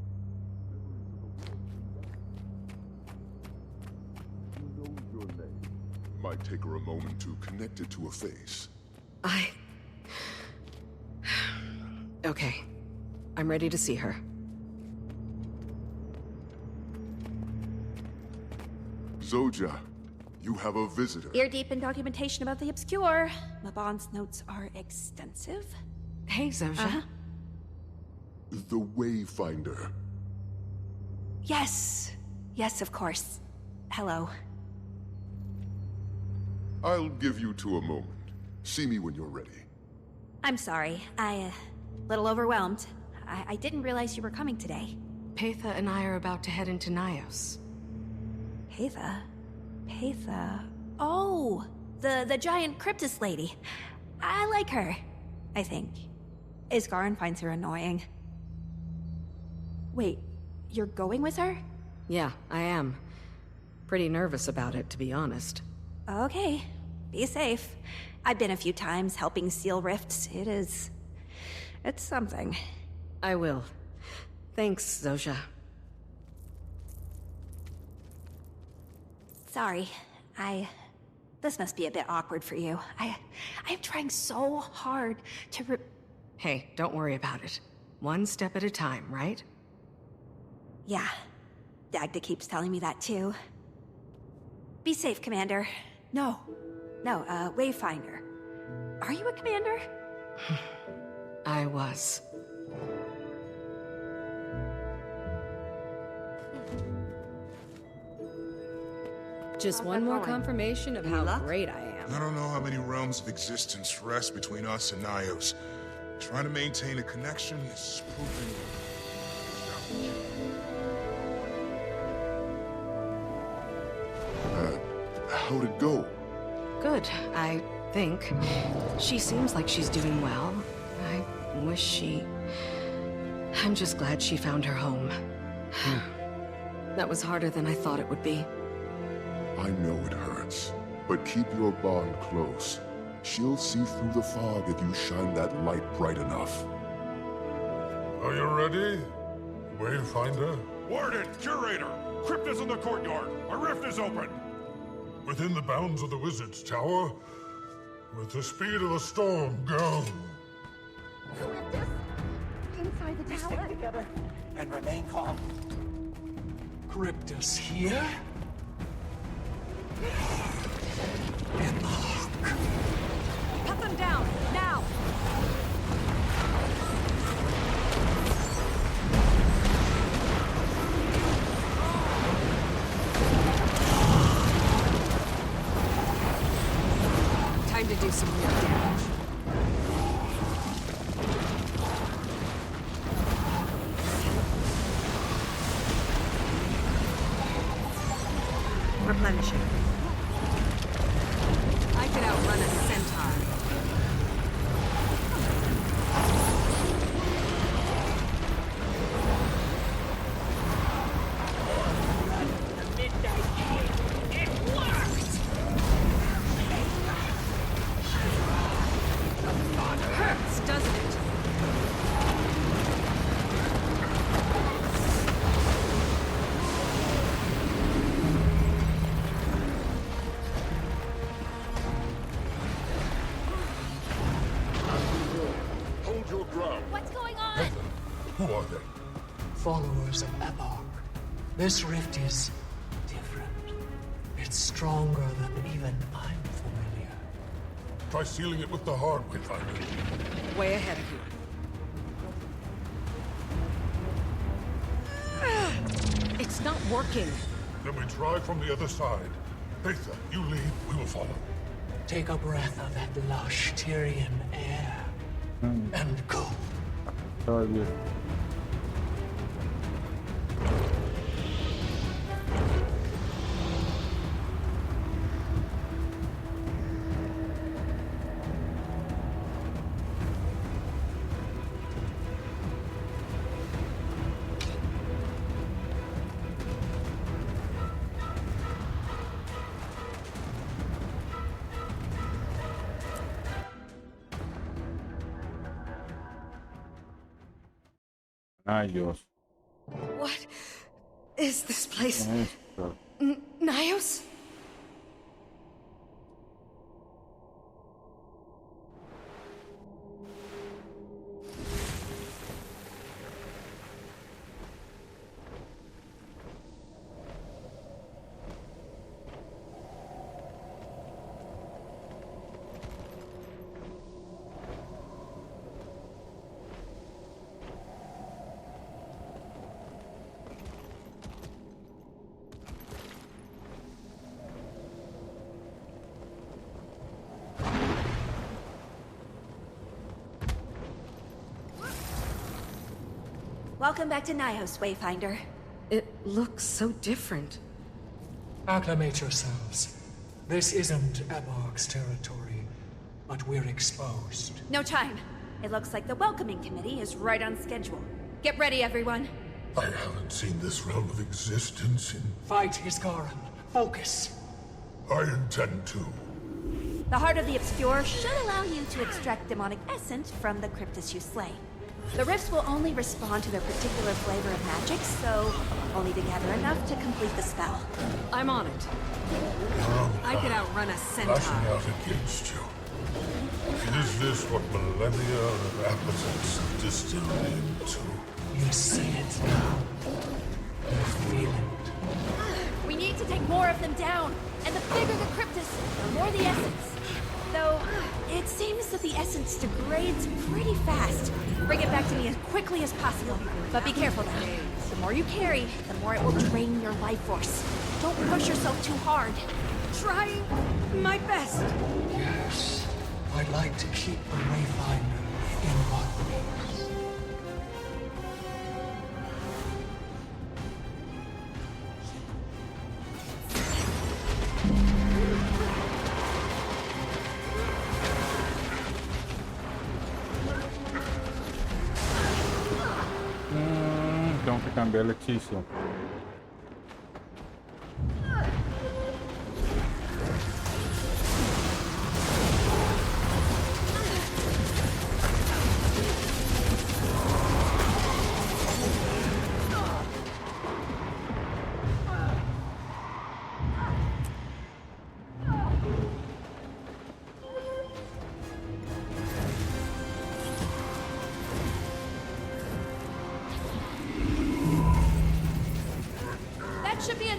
Who knows your name? Might take her a moment to connect it to a face. Okay. I'm ready to see her. Zoja, you have a visitor. Ear deep in documentation about the obscure. Mabon's notes are extensive. Hey, Zoja. The Wayfinder. Yes. Yes, of course. Hello. I'll give you two a moment. See me when you're ready. I'm sorry. Little overwhelmed. I didn't realize you were coming today. Patha and I are about to head into Nios. Patha? Patha? Oh! The giant Cryptus lady. I like her, I think. Isgarin finds her annoying. Wait, you're going with her? Yeah, I am. Pretty nervous about it, to be honest. Okay. Be safe. I've been a few times helping seal rifts. It's something. I will. Thanks, Zoja. Sorry. This must be a bit awkward for you. I am trying so hard to Hey, don't worry about it. One step at a time, right? Yeah. Dagda keeps telling me that too. Be safe, Commander. No, Wayfinder. Are you a commander? I was. Just one more confirmation of how great I am. I don't know how many realms of existence rest between us and Nios. Trying to maintain a connection is proving How'd it go? Good, I think. She seems like she's doing well. I wish she... I'm just glad she found her home. That was harder than I thought it would be. I know it hurts, but keep your bond close. She'll see through the fog if you shine that light bright enough. Are you ready, Wayfinder? Warden, Curator! Crypt is in the courtyard! A rift is open! Within the bounds of the Wizard's Tower, with the speed of a storm, go! Inside the tower. Stick together and remain calm. Cryptus here? Cut them down, now! Time to do some more damage. Replenishing. I could outrun a centaur. Hurts, doesn't it? Hold your ground. What's going on? Who are they? Followers of Epoch. This rift is different. It's stronger than even I'm familiar. Try sealing it with the heart, Wayfinder. Way ahead of you. It's not working. Then we try from the other side. Aether, you lead, we will follow. Take a breath of that lush Tyrian air. And go. Todo bien. Ay, Dios. What is this place? Esto. Nios? Welcome back to Nios, Wayfinder. It looks so different. Acclimate yourselves. This isn't Epoch's territory, but we're exposed. No time. It looks like the welcoming committee is right on schedule. Get ready, everyone. I haven't seen this realm of existence in... Fight, Isgarin. Focus. I intend to. The Heart of the Obscure should allow you to extract demonic essence from the Cryptus you slay. The rifts will only respond to their particular flavor of magic, so we'll need to gather enough to complete the spell. I'm on it. I could outrun a centaur. Lashing out against you. Is this what millennia of appetites have distilled into? You see it now. You feel it. We need to take more of them down, and the bigger the Cryptus, the more the essence. Though, it seems that the essence degrades pretty fast. Bring it back to me as quickly as possible. But be careful now. The more you carry, the more it will drain your life force. Don't push yourself too hard. Trying my best. Yes. I'd like to keep the Wayfinder in one piece. Tengo que cambiar el hechizo.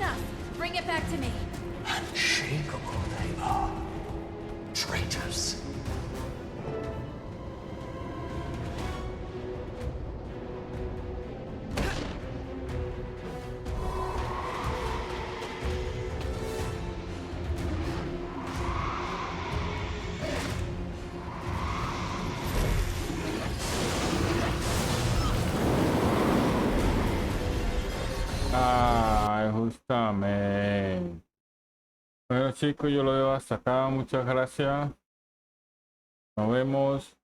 enough. Bring it back to me. Unshakable they are. Traitors. Ay, justamente. Bueno chicos, yo lo dejo hasta acá. Muchas gracias. Nos vemos.